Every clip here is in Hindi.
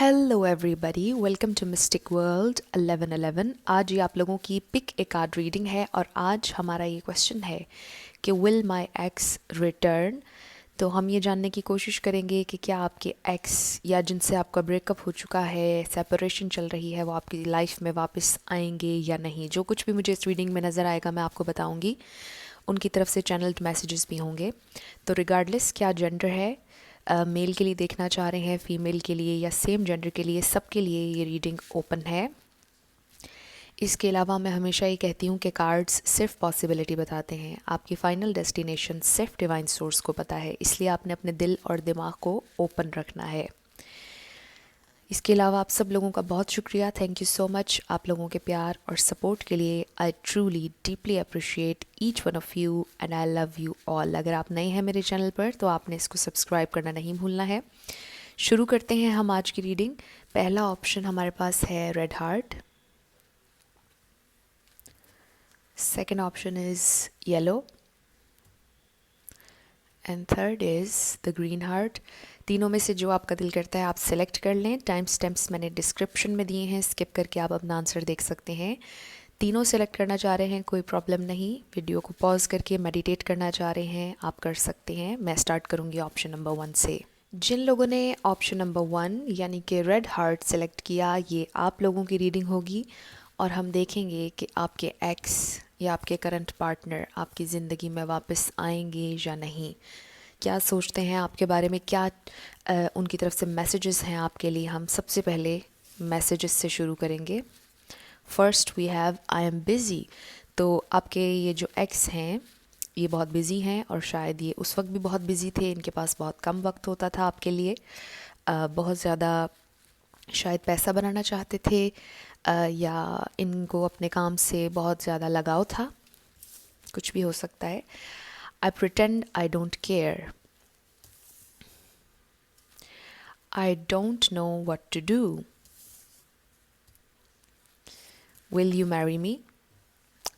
Hello everybody, welcome to mystic world 1111। आज ये आप लोगों की पिक ए कार्ड रीडिंग है और आज हमारा ये क्वेश्चन है कि विल माय एक्स रिटर्न। तो हम ये जानने की कोशिश करेंगे कि क्या आपके एक्स या जिनसे आपका ब्रेकअप हो चुका है, सेपरेशन चल रही है, वो आपकी लाइफ में वापस आएंगे या नहीं। जो कुछ भी मुझे इस रीडिंग में नज़र आएगा मैं आपको बताऊंगी। उनकी तरफ से चैनल्ड मैसेजेस भी होंगे। तो रिगार्डलेस क्या जेंडर है, मेल के लिए देखना चाह रहे हैं, फीमेल के लिए या सेम जेंडर के लिए, सबके लिए ये रीडिंग ओपन है। इसके अलावा मैं हमेशा ये कहती हूँ कि कार्ड्स सिर्फ पॉसिबिलिटी बताते हैं, आपकी फ़ाइनल डेस्टिनेशन सिर्फ डिवाइन सोर्स को पता है, इसलिए आपने अपने दिल और दिमाग को ओपन रखना है। इसके अलावा आप सब लोगों का बहुत शुक्रिया, थैंक यू सो मच आप लोगों के प्यार और सपोर्ट के लिए। I truly deeply appreciate each one of you and I love you all. अगर आप नए हैं मेरे चैनल पर तो आपने इसको सब्सक्राइब करना नहीं भूलना है। शुरू करते हैं हम आज की रीडिंग। पहला ऑप्शन हमारे पास है red heart, second option is yellow and third is the green heart. तीनों में से जो आपका दिल करता है आप सेलेक्ट कर लें। टाइम स्टैम्प्स मैंने डिस्क्रिप्शन में दिए हैं, स्किप करके आप अपना आंसर देख सकते हैं। तीनों सेलेक्ट करना चाह रहे हैं कोई प्रॉब्लम नहीं, वीडियो को पॉज करके मेडिटेट करना चाह रहे हैं आप कर सकते हैं। मैं स्टार्ट करूँगी ऑप्शन नंबर 1 से। जिन लोगों ने ऑप्शन नंबर 1 यानी कि रेड हार्ट सेलेक्ट किया, ये आप लोगों की रीडिंग होगी और हम देखेंगे कि आपके एक्स या आपके करंट पार्टनर आपकी ज़िंदगी में वापस आएंगे या नहीं। क्या सोचते हैं आपके बारे में, क्या उनकी तरफ से मैसेजेस हैं आपके लिए। हम सबसे पहले मैसेजेस से शुरू करेंगे। First we have I am busy. तो आपके ये जो एक्स हैं ये बहुत बिज़ी हैं और शायद ये उस वक्त भी बहुत बिज़ी थे, इनके पास बहुत कम वक्त होता था आपके लिए। बहुत ज़्यादा शायद पैसा बनाना चाहते थे, या इनको अपने काम से बहुत ज़्यादा लगाव था, कुछ भी हो सकता है। I pretend I don't care, I don't know what to do, will you marry me.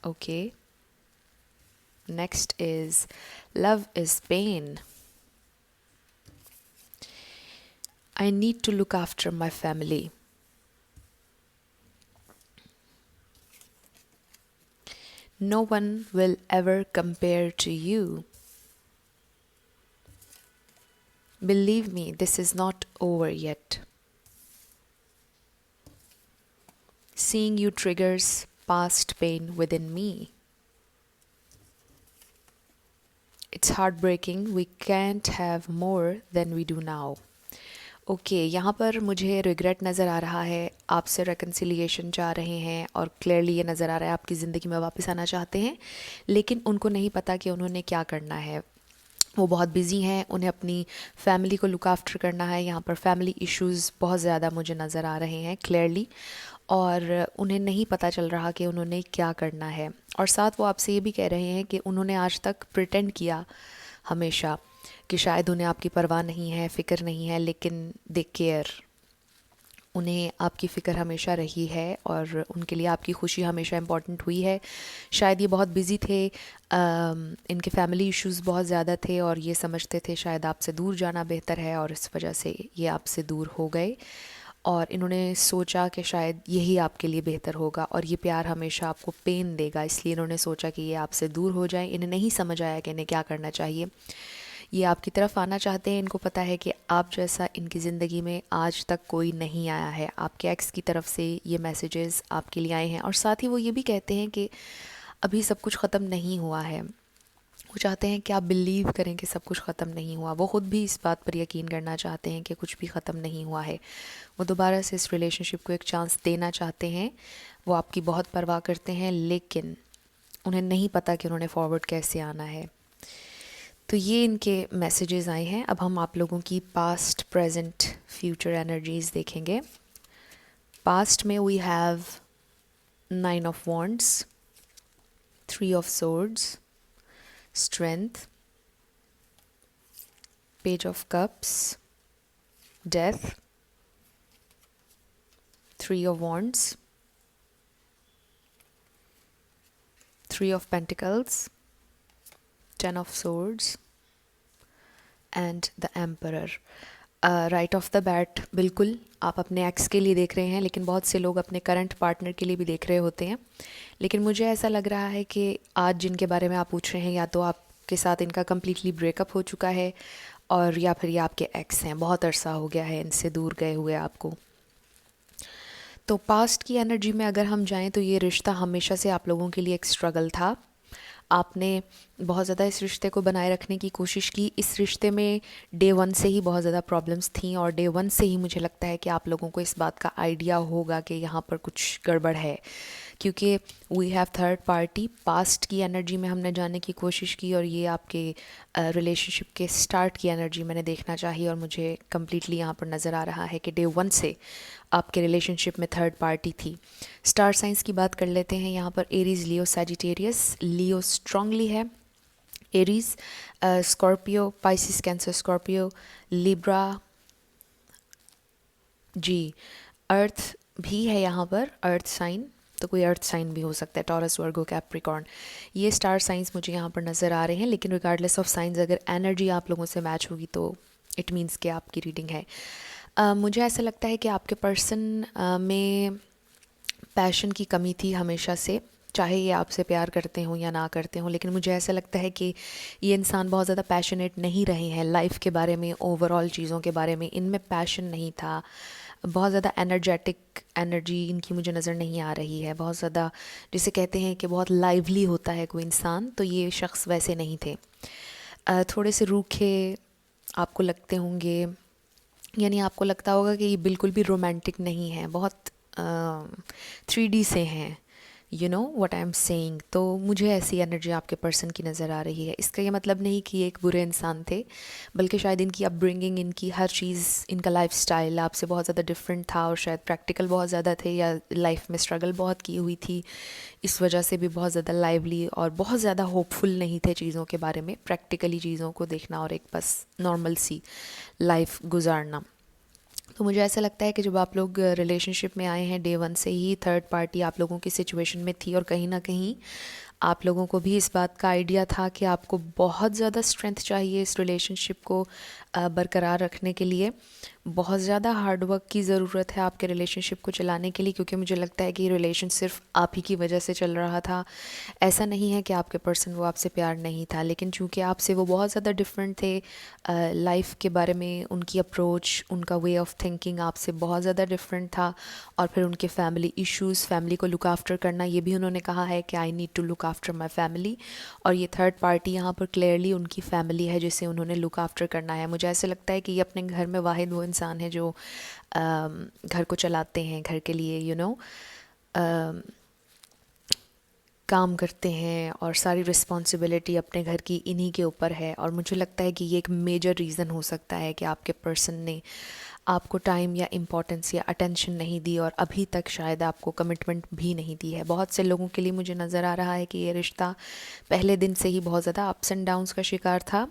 Okay, next is love is pain, I need to look after my family, no one will ever compare to you, believe me this is not over yet, seeing you triggers past pain within me, it's heartbreaking we can't have more than we do now. Okay, यहाँ पर मुझे रिग्रेट नज़र आ रहा है, आपसे रिकन्सिलिएशन चाह रहे हैं और क्लियरली ये नज़र आ रहा है आपकी ज़िंदगी में वापस आना चाहते हैं, लेकिन उनको नहीं पता कि उन्होंने क्या करना है। वो बहुत बिज़ी हैं, उन्हें अपनी फैमिली को लुक आफ्टर करना है। यहाँ पर फैमिली इश्यूज़ बहुत ज़्यादा मुझे नज़र आ रहे हैं क्लियरली, और उन्हें नहीं पता चल रहा कि उन्होंने क्या करना है। और साथ वो आपसे ये भी कह रहे हैं कि उन्होंने आज तक प्रिटेंड किया हमेशा कि शायद उन्हें आपकी परवाह नहीं है, फ़िक्र नहीं है, लेकिन दे केयर, उन्हें आपकी फ़िक्र हमेशा रही है और उनके लिए आपकी खुशी हमेशा इम्पॉर्टेंट हुई है। शायद ये बहुत बिज़ी थे, इनके फैमिली इश्यूज़ बहुत ज़्यादा थे और ये समझते थे शायद आपसे दूर जाना बेहतर है, और इस वजह से ये आपसे दूर हो गए। और इन्होंने सोचा कि शायद यही आपके लिए बेहतर होगा और ये प्यार हमेशा आपको पेन देगा, इसलिए इन्होंने सोचा कि ये आपसे दूर हो जाए। इन्हें नहीं समझ आया कि इन्हें क्या करना चाहिए। ये आपकी तरफ आना चाहते हैं, इनको पता है कि आप जैसा इनकी ज़िंदगी में आज तक कोई नहीं आया है। आपके एक्स की तरफ से ये मैसेजेस आपके लिए आए हैं और साथ ही वो ये भी कहते हैं कि अभी सब कुछ ख़त्म नहीं हुआ है। वो चाहते हैं कि आप बिलीव करें कि सब कुछ ख़त्म नहीं हुआ। वो ख़ुद भी इस बात पर यकीन करना चाहते हैं कि कुछ भी ख़त्म नहीं हुआ है। वो दोबारा से इस रिलेशनशिप को एक चांस देना चाहते हैं। वो आपकी बहुत परवाह करते हैं, लेकिन उन्हें नहीं पता कि उन्होंने फॉरवर्ड कैसे आना है। तो ये इनके मैसेजेस आए हैं। अब हम आप लोगों की पास्ट, प्रेजेंट, फ्यूचर एनर्जीज देखेंगे। पास्ट में we have 9 of wands, 3 of swords, strength, page of cups, death, 3 of wands, 3 of pentacles, 10 of swords and the emperor. Right off the bat बिल्कुल आप अपने एक्स के लिए देख रहे हैं, लेकिन बहुत से लोग अपने करंट पार्टनर के लिए भी देख रहे होते हैं। लेकिन मुझे ऐसा लग रहा है कि आज जिनके बारे में आप पूछ रहे हैं, या तो आपके साथ इनका कम्प्लीटली ब्रेकअप हो चुका है, और या फिर ये आपके एक्स हैं, बहुत अरसा हो गया है इनसे दूर गए हुए आपको। तो पास्ट की एनर्जी में अगर हम जाएं तो ये रिश्ता हमेशा से आप लोगों के लिए एक स्ट्रगल था। आपने बहुत ज़्यादा इस रिश्ते को बनाए रखने की कोशिश की। इस रिश्ते में डे वन से ही बहुत ज़्यादा प्रॉब्लम्स थी, और डे वन से ही मुझे लगता है कि आप लोगों को इस बात का आइडिया होगा कि यहाँ पर कुछ गड़बड़ है, क्योंकि we have third party. Past की एनर्जी में हमने जाने की कोशिश की, और ये आपके रिलेशनशिप के स्टार्ट की एनर्जी मैंने देखना चाहिए, और मुझे कम्प्लीटली यहाँ पर नज़र आ रहा है कि डे वन से आपके रिलेशनशिप में थर्ड पार्टी थी। स्टार साइंस की बात कर लेते हैं यहाँ पर। Aries, Leo, Sagittarius. Leo strongly है, Aries Scorpio, Pisces, Cancer, Scorpio, Libra, जी अर्थ भी है यहाँ पर, अर्थ साइन, तो कोई अर्थ साइन भी हो सकता है, टॉरस, वर्गो, कैप्रिकॉर्न। ये स्टार साइंस मुझे यहाँ पर नज़र आ रहे हैं। लेकिन रिगार्डलेस ऑफ साइंस, अगर एनर्जी आप लोगों से मैच होगी तो इट मीन्स कि आपकी रीडिंग है। मुझे ऐसा लगता है कि आपके पर्सन में पैशन की कमी थी हमेशा से, चाहे ये आपसे प्यार करते हों या ना करते हों। लेकिन मुझे ऐसा लगता है कि ये इंसान बहुत ज़्यादा पैशनेट नहीं रहे हैं लाइफ के बारे में, ओवरऑल चीज़ों के बारे में इनमें पैशन नहीं था। बहुत ज़्यादा एनर्जेटिक एनर्जी इनकी मुझे नज़र नहीं आ रही है। बहुत ज़्यादा, जिसे कहते हैं कि बहुत लाइवली होता है कोई इंसान, तो ये शख्स वैसे नहीं थे। थोड़े से रूखे आपको लगते होंगे, यानी आपको लगता होगा कि ये बिल्कुल भी रोमांटिक नहीं है, बहुत 3D से हैं, you know what I am saying. तो मुझे ऐसी एनर्जी आपके पर्सन की नज़र आ रही है। इसका ये मतलब नहीं कि ये एक बुरे इंसान थे, बल्कि शायद इनकी अपब्रिंगिंग, इनकी हर चीज़, इनका लाइफस्टाइल आपसे बहुत ज़्यादा डिफरेंट था, और शायद प्रैक्टिकल बहुत ज़्यादा थे, या लाइफ में स्ट्रगल बहुत की हुई थी, इस वजह से भी बहुत ज़्यादा लाइवली और बहुत ज़्यादा होपफुल नहीं थे चीज़ों के बारे में, प्रैक्टिकली चीज़ों को देखना और एक बस नॉर्मल सी लाइफ गुजारना। तो मुझे ऐसा लगता है कि जब आप लोग रिलेशनशिप में आए हैं, डे वन से ही थर्ड पार्टी आप लोगों की सिचुएशन में थी, और कहीं ना कहीं आप लोगों को भी इस बात का आइडिया था कि आपको बहुत ज़्यादा स्ट्रेंथ चाहिए इस रिलेशनशिप को बरकरार रखने के लिए। बहुत ज़्यादा हार्ड वर्क की ज़रूरत है आपके रिलेशनशिप को चलाने के लिए, क्योंकि मुझे लगता है कि ये रिलेशन सिर्फ आप ही की वजह से चल रहा था। ऐसा नहीं है कि आपके पर्सन वो आपसे प्यार नहीं था, लेकिन चूंकि आपसे वो बहुत ज़्यादा डिफरेंट थे लाइफ के बारे में, उनकी अप्रोच, उनका वे ऑफ थिंकिंग आपसे बहुत ज़्यादा डिफरेंट था। और फिर उनके फैमिली इश्यूज़, फैमिली को लुक आफ्टर करना, ये भी उन्होंने कहा है कि I need to look after my family, और ये थर्ड पार्टी यहाँ पर क्लियरली उनकी फैमिली है जिसे उन्होंने लुक आफ्टर करना है। मुझे ऐसा लगता है कि ये अपने घर में वाहिद वो इंसान है जो घर को चलाते हैं, घर के लिए काम करते हैं, और सारी रिस्पॉन्सिबिलिटी अपने घर की इन्हीं के ऊपर है। और मुझे लगता है कि ये एक मेजर रीज़न हो सकता है कि आपके पर्सन ने आपको टाइम या इम्पोर्टेंस या अटेंशन नहीं दी, और अभी तक शायद आपको कमिटमेंट भी नहीं दी है। बहुत से लोगों के लिए मुझे नज़र आ रहा है कि ये रिश्ता पहले दिन से ही बहुत ज़्यादा अप्स एंड डाउन्स का शिकार था।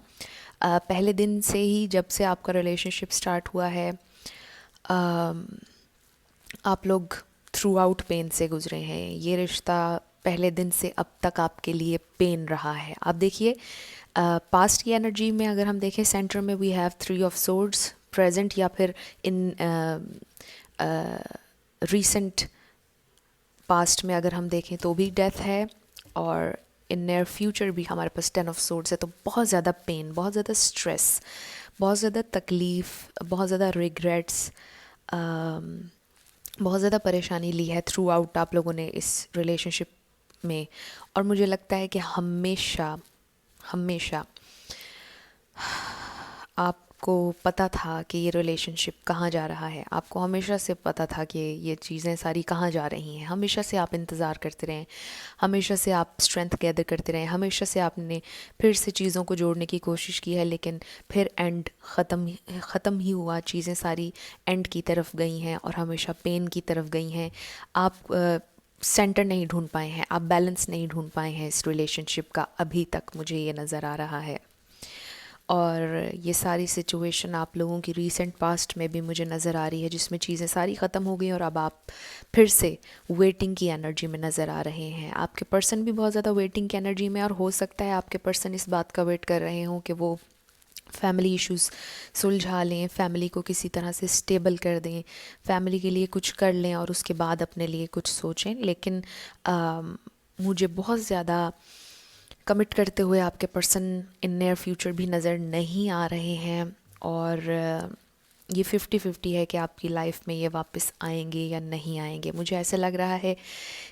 पहले दिन से ही, जब से आपका रिलेशनशिप स्टार्ट हुआ है, आप लोग थ्रू आउट पेन से गुजरे हैं। ये रिश्ता पहले दिन से अब तक आपके लिए पेन रहा है। आप देखिए, पास्ट की एनर्जी में अगर हम देखें, सेंटर में we have 3 of swords, present या फिर इन रीसेंट पास्ट में अगर हम देखें तो भी डेथ है, और इन नियर फ्यूचर भी हमारे पास 10 ऑफ सोर्ड्स है। तो बहुत ज़्यादा पेन, बहुत ज़्यादा स्ट्रेस, बहुत ज़्यादा तकलीफ़, बहुत ज़्यादा रिग्रेट्स, बहुत ज़्यादा परेशानी ली है थ्रू आउट आप लोगों ने इस रिलेशनशिप में। और मुझे लगता है कि हमेशा हमेशा आपको पता था कि ये रिलेशनशिप कहाँ जा रहा है, आपको हमेशा से पता था कि ये चीज़ें सारी कहाँ जा रही हैं। हमेशा से आप इंतज़ार करते रहें, हमेशा से आप स्ट्रेंथ गैदर करते रहें, हमेशा से आपने फिर से चीज़ों को जोड़ने की कोशिश की है, लेकिन फिर एंड ख़त्म ही हुआ, चीज़ें सारी एंड की तरफ गई हैं और हमेशा पेन की तरफ गई हैं। आप सेंटर नहीं ढूंढ पाए हैं, आप बैलेंस नहीं ढूंढ पाए हैं इस रिलेशनशिप का अभी तक, मुझे ये नज़र आ रहा है। और ये सारी सिचुएशन आप लोगों की रीसेंट पास्ट में भी मुझे नज़र आ रही है, जिसमें चीज़ें सारी ख़त्म हो गई और अब आप फिर से वेटिंग की एनर्जी में नज़र आ रहे हैं। आपके पर्सन भी बहुत ज़्यादा वेटिंग की एनर्जी में, और हो सकता है आपके पर्सन इस बात का वेट कर रहे हों कि वो फैमिली इश्यूज़ सुलझा लें, फैमिली को किसी तरह से स्टेबल कर दें, फैमिली के लिए कुछ कर लें और उसके बाद अपने लिए कुछ सोचें। लेकिन मुझे बहुत ज़्यादा कमिट करते हुए आपके पर्सन इन नियर फ्यूचर भी नज़र नहीं आ रहे हैं। और ये 50-50 है कि आपकी लाइफ में ये वापस आएंगे या नहीं आएंगे। मुझे ऐसा लग रहा है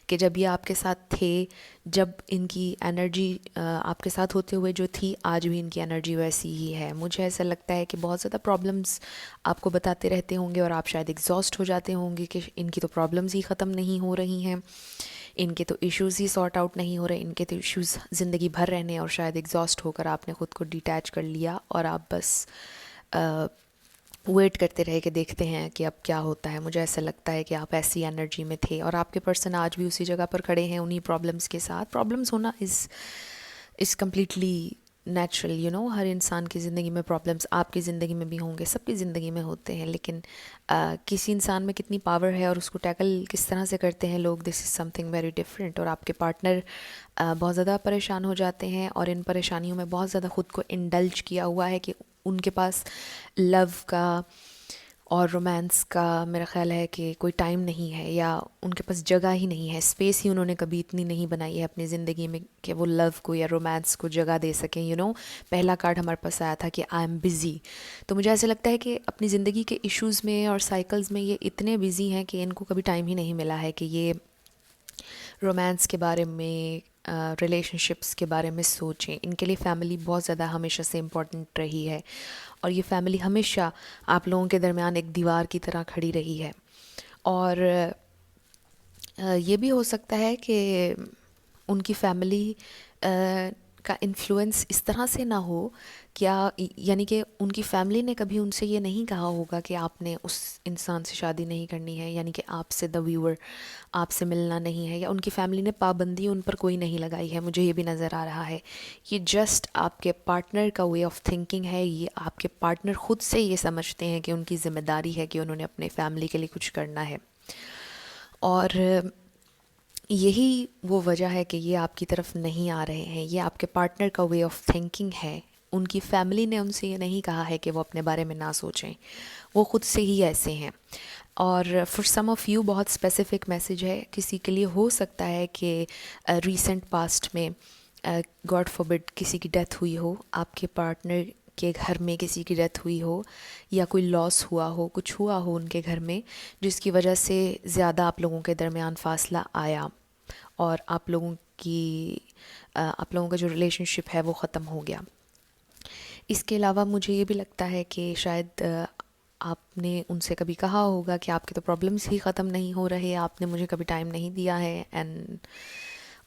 कि जब ये आपके साथ थे, जब इनकी एनर्जी आपके साथ होते हुए जो थी, आज भी इनकी एनर्जी वैसी ही है। मुझे ऐसा लगता है कि बहुत ज़्यादा प्रॉब्लम्स आपको बताते रहते होंगे और आप शायद एग्जॉस्ट हो जाते होंगे कि इनकी तो प्रॉब्लम्स ही ख़त्म नहीं हो रही हैं, इनके तो इश्यूज़ ही सॉर्ट आउट नहीं हो रहे, इनके तो इश्यूज़ ज़िंदगी भर रहने। और शायद एग्जॉस्ट होकर आपने ख़ुद को डिटैच कर लिया और आप बस वेट करते रहे कि देखते हैं कि अब क्या होता है। मुझे ऐसा लगता है कि आप ऐसी एनर्जी में थे और आपके पर्सन आज भी उसी जगह पर खड़े हैं उन्हीं प्रॉब्लम्स के साथ। प्रॉब्लम्स होना is completely natural, you know. हर इंसान की ज़िंदगी में प्रॉब्लम्स आपकी ज़िंदगी में भी होंगे, सबकी ज़िंदगी में होते हैं। लेकिन किसी इंसान में कितनी पावर है और उसको टैकल किस तरह से करते हैं लोग, this is something very different. और आपके पार्टनर बहुत ज़्यादा परेशान हो जाते हैं और इन परेशानियों में बहुत ज़्यादा ख़ुद को इंडल्ज किया हुआ है कि उनके पास लव का और रोमांस का मेरा ख़्याल है कि कोई टाइम नहीं है, या उनके पास जगह ही नहीं है, स्पेस ही उन्होंने कभी इतनी नहीं बनाई है अपनी ज़िंदगी में कि वो लव को या रोमांस को जगह दे सकें। यू नो, पहला कार्ड हमारे पास आया था कि आई एम बिज़ी। तो मुझे ऐसा लगता है कि अपनी ज़िंदगी के इश्यूज़ में और साइकिल्स में ये इतने बिज़ी हैं कि इनको कभी टाइम ही नहीं मिला है कि ये रोमांस के बारे में, रिलेशनशिप्स के बारे में सोचें। इनके लिए फ़ैमिली बहुत ज़्यादा हमेशा से इम्पॉर्टेंट रही है और ये फ़ैमिली हमेशा आप लोगों के दरमियान एक दीवार की तरह खड़ी रही है। और ये भी हो सकता है कि उनकी फैमिली का इन्फ्लुएंस इस तरह से ना हो, क्या यानी कि उनकी फैमिली ने कभी उनसे ये नहीं कहा होगा कि आपने उस इंसान से शादी नहीं करनी है, यानी कि आपसे द व्यूअर आपसे मिलना नहीं है, या उनकी फैमिली ने पाबंदी उन पर कोई नहीं लगाई है। मुझे ये भी नज़र आ रहा है ये जस्ट आपके पार्टनर का वे ऑफ थिंकिंग है। ये आपके पार्टनर ख़ुद से ये समझते हैं कि उनकी ज़िम्मेदारी है कि उन्होंने अपने फैमिली के लिए कुछ करना है। और यही वो वजह है कि ये आपकी तरफ नहीं आ रहे हैं। ये आपके पार्टनर का वे ऑफ थिंकिंग है। उनकी फैमिली ने उनसे ये नहीं कहा है कि वो अपने बारे में ना सोचें, वो ख़ुद से ही ऐसे हैं। और फॉर सम ऑफ़ यू बहुत स्पेसिफिक मैसेज है। किसी के लिए हो सकता है कि रीसेंट पास्ट में गॉड फॉरबिड किसी की डेथ हुई हो, आपके पार्टनर के घर में किसी की डेथ हुई हो, या कोई लॉस हुआ हो, कुछ हुआ हो उनके घर में जिसकी वजह से ज़्यादा आप लोगों के दरमियान फ़ासला आया और आप लोगों का जो रिलेशनशिप है वो ख़त्म हो गया। इसके अलावा मुझे ये भी लगता है कि शायद आपने उनसे कभी कहा होगा कि आपके तो प्रॉब्लम्स ही ख़त्म नहीं हो रहे, आपने मुझे कभी टाइम नहीं दिया है एंड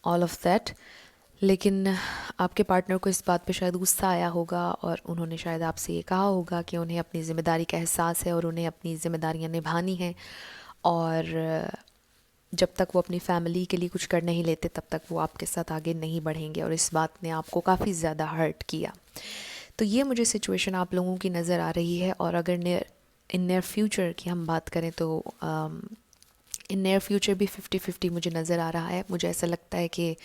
ऑल ऑफ़ दैट। लेकिन आपके पार्टनर को इस बात पे शायद गुस्सा आया होगा और उन्होंने शायद आपसे ये कहा होगा कि उन्हें अपनी ज़िम्मेदारी का एहसास है और उन्हें अपनी ज़िम्मेदारियाँ निभानी हैं, और जब तक वो अपनी फैमिली के लिए कुछ कर नहीं लेते तब तक वो आपके साथ आगे नहीं बढ़ेंगे। और इस बात ने आपको काफ़ी ज़्यादा हर्ट किया। तो ये मुझे सिचुएशन आप लोगों की नज़र आ रही है। और अगर इन नियर फ्यूचर की हम बात करें तो इन नियर फ्यूचर भी 50-50 मुझे नज़र आ रहा है। मुझे ऐसा लगता है कि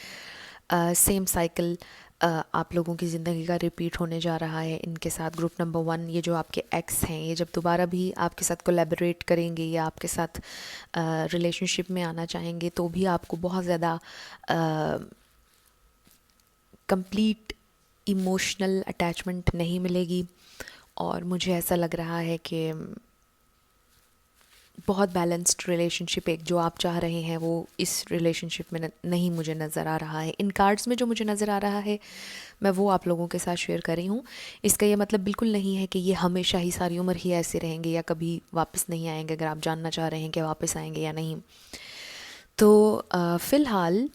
सेम साइकिल आप लोगों की ज़िंदगी का रिपीट होने जा रहा है इनके साथ। ग्रुप नंबर 1, ये जो आपके एक्स हैं, ये जब दोबारा भी आपके साथ कोलैबोरेट करेंगे या आपके साथ रिलेशनशिप में आना चाहेंगे तो भी आपको बहुत ज़्यादा कंप्लीट इमोशनल अटैचमेंट नहीं मिलेगी। और मुझे ऐसा लग रहा है कि बहुत बैलेंस्ड रिलेशनशिप एक जो आप चाह रहे हैं वो इस रिलेशनशिप में नहीं मुझे नज़र आ रहा है। इन कार्ड्स में जो मुझे नज़र आ रहा है मैं वो आप लोगों के साथ शेयर कर रही हूँ। इसका ये मतलब बिल्कुल नहीं है कि ये हमेशा ही सारी उम्र ही ऐसे रहेंगे या कभी वापस नहीं आएंगे। अगर आप जानना चाह रहे हैं कि वापस आएंगे या नहीं, तो फ़िलहाल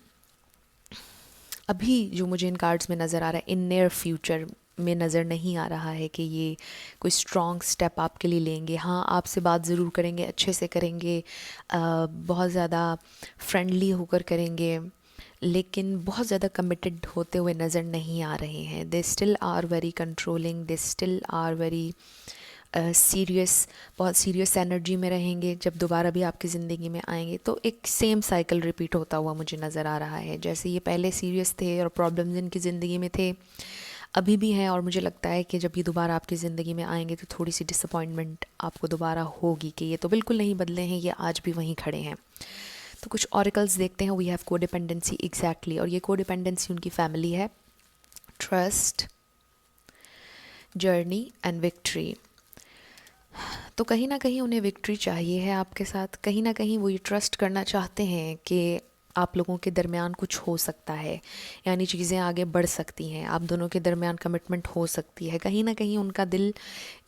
अभी जो मुझे इन कार्ड्स में नज़र आ रहा है, इन नियर फ्यूचर में नज़र नहीं आ रहा है कि ये कोई स्ट्रॉन्ग स्टेप आपके लिए लेंगे। हाँ, आपसे बात ज़रूर करेंगे, अच्छे से करेंगे, बहुत ज़्यादा फ्रेंडली होकर करेंगे, लेकिन बहुत ज़्यादा कमिटेड होते हुए नज़र नहीं आ रहे हैं। They still are very controlling, they still are very serious, बहुत सीरियस एनर्जी में रहेंगे। जब दोबारा भी आपकी ज़िंदगी में आएंगे तो एक सेम साइकिल रिपीट होता हुआ मुझे नज़र आ रहा है। जैसे ये पहले सीरियस थे और प्रॉब्लम्स इनकी ज़िंदगी में थे, अभी भी हैं और मुझे लगता है कि जब ये दोबारा आपकी ज़िंदगी में आएंगे तो थोड़ी सी डिसअपॉइंटमेंट आपको दोबारा होगी कि ये तो बिल्कुल नहीं बदले हैं, ये आज भी वहीं खड़े हैं। तो कुछ ऑरिकल्स देखते हैं। वी हैव कोडिपेंडेंसी एग्जैक्टली, और ये कोडिपेंडेंसी उनकी फैमिली है, ट्रस्ट, जर्नी एंड विक्ट्री। तो कहीं ना कहीं उन्हें विक्ट्री चाहिए है आपके साथ, कहीं ना कहीं वो ये ट्रस्ट करना चाहते हैं कि आप लोगों के दरमियान कुछ हो सकता है, यानी चीज़ें आगे बढ़ सकती हैं, आप दोनों के दरमियान कमिटमेंट हो सकती है। कहीं ना कहीं उनका दिल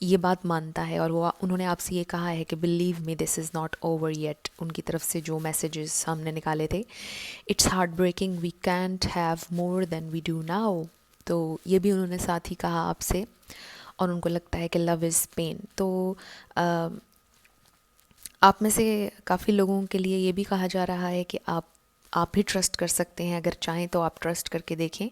ये बात मानता है और वो उन्होंने आपसे ये कहा है कि believe me this is not over yet. उनकी तरफ से जो मैसेजेस हमने निकाले थे, it's heart breaking, we can't have more than we do now. तो ये भी उन्होंने साथ ही कहा आपसे, और उनको लगता है कि लव इज़ पेन। तो आप में से काफ़ी लोगों के लिए ये भी कहा जा रहा है कि आप भी ट्रस्ट कर सकते हैं, अगर चाहें तो आप ट्रस्ट करके देखें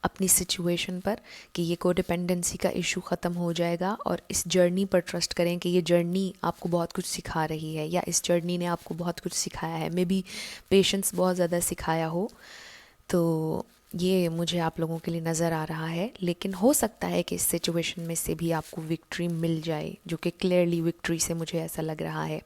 अपनी सिचुएशन पर कि ये कोडिपेंडेंसी का इशू ख़त्म हो जाएगा, और इस जर्नी पर ट्रस्ट करें कि ये जर्नी आपको बहुत कुछ सिखा रही है, या इस जर्नी ने आपको बहुत कुछ सिखाया है। मे बी पेशेंस बहुत ज़्यादा सिखाया हो, तो ये मुझे आप लोगों के लिए नज़र आ रहा है। लेकिन हो सकता है कि इस सिचुएशन में से भी आपको विक्ट्री मिल जाए, जो कि क्लियरली विक्ट्री से मुझे ऐसा लग रहा है।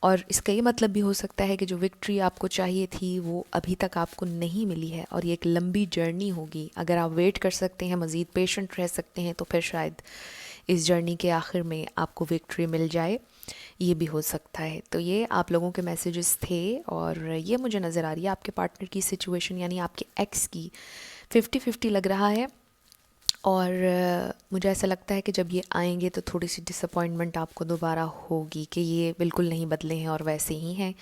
और इसका ये मतलब भी हो सकता है कि जो विक्ट्री आपको चाहिए थी वो अभी तक आपको नहीं मिली है, और ये एक लंबी जर्नी होगी। अगर आप वेट कर सकते हैं, मज़ीद पेशेंट रह सकते हैं, तो फिर शायद इस जर्नी के आखिर में आपको विक्ट्री मिल जाए, ये भी हो सकता है। तो ये आप लोगों के मैसेजेस थे, और ये मुझे नज़र आ रही है आपके पार्टनर की सिचुएशन, यानी आपके एक्स की 50-50 लग रहा है। और मुझे ऐसा लगता है कि जब ये आएंगे तो थोड़ी सी डिसअपॉइंटमेंट आपको दोबारा होगी कि ये बिल्कुल नहीं बदले हैं और वैसे ही हैं,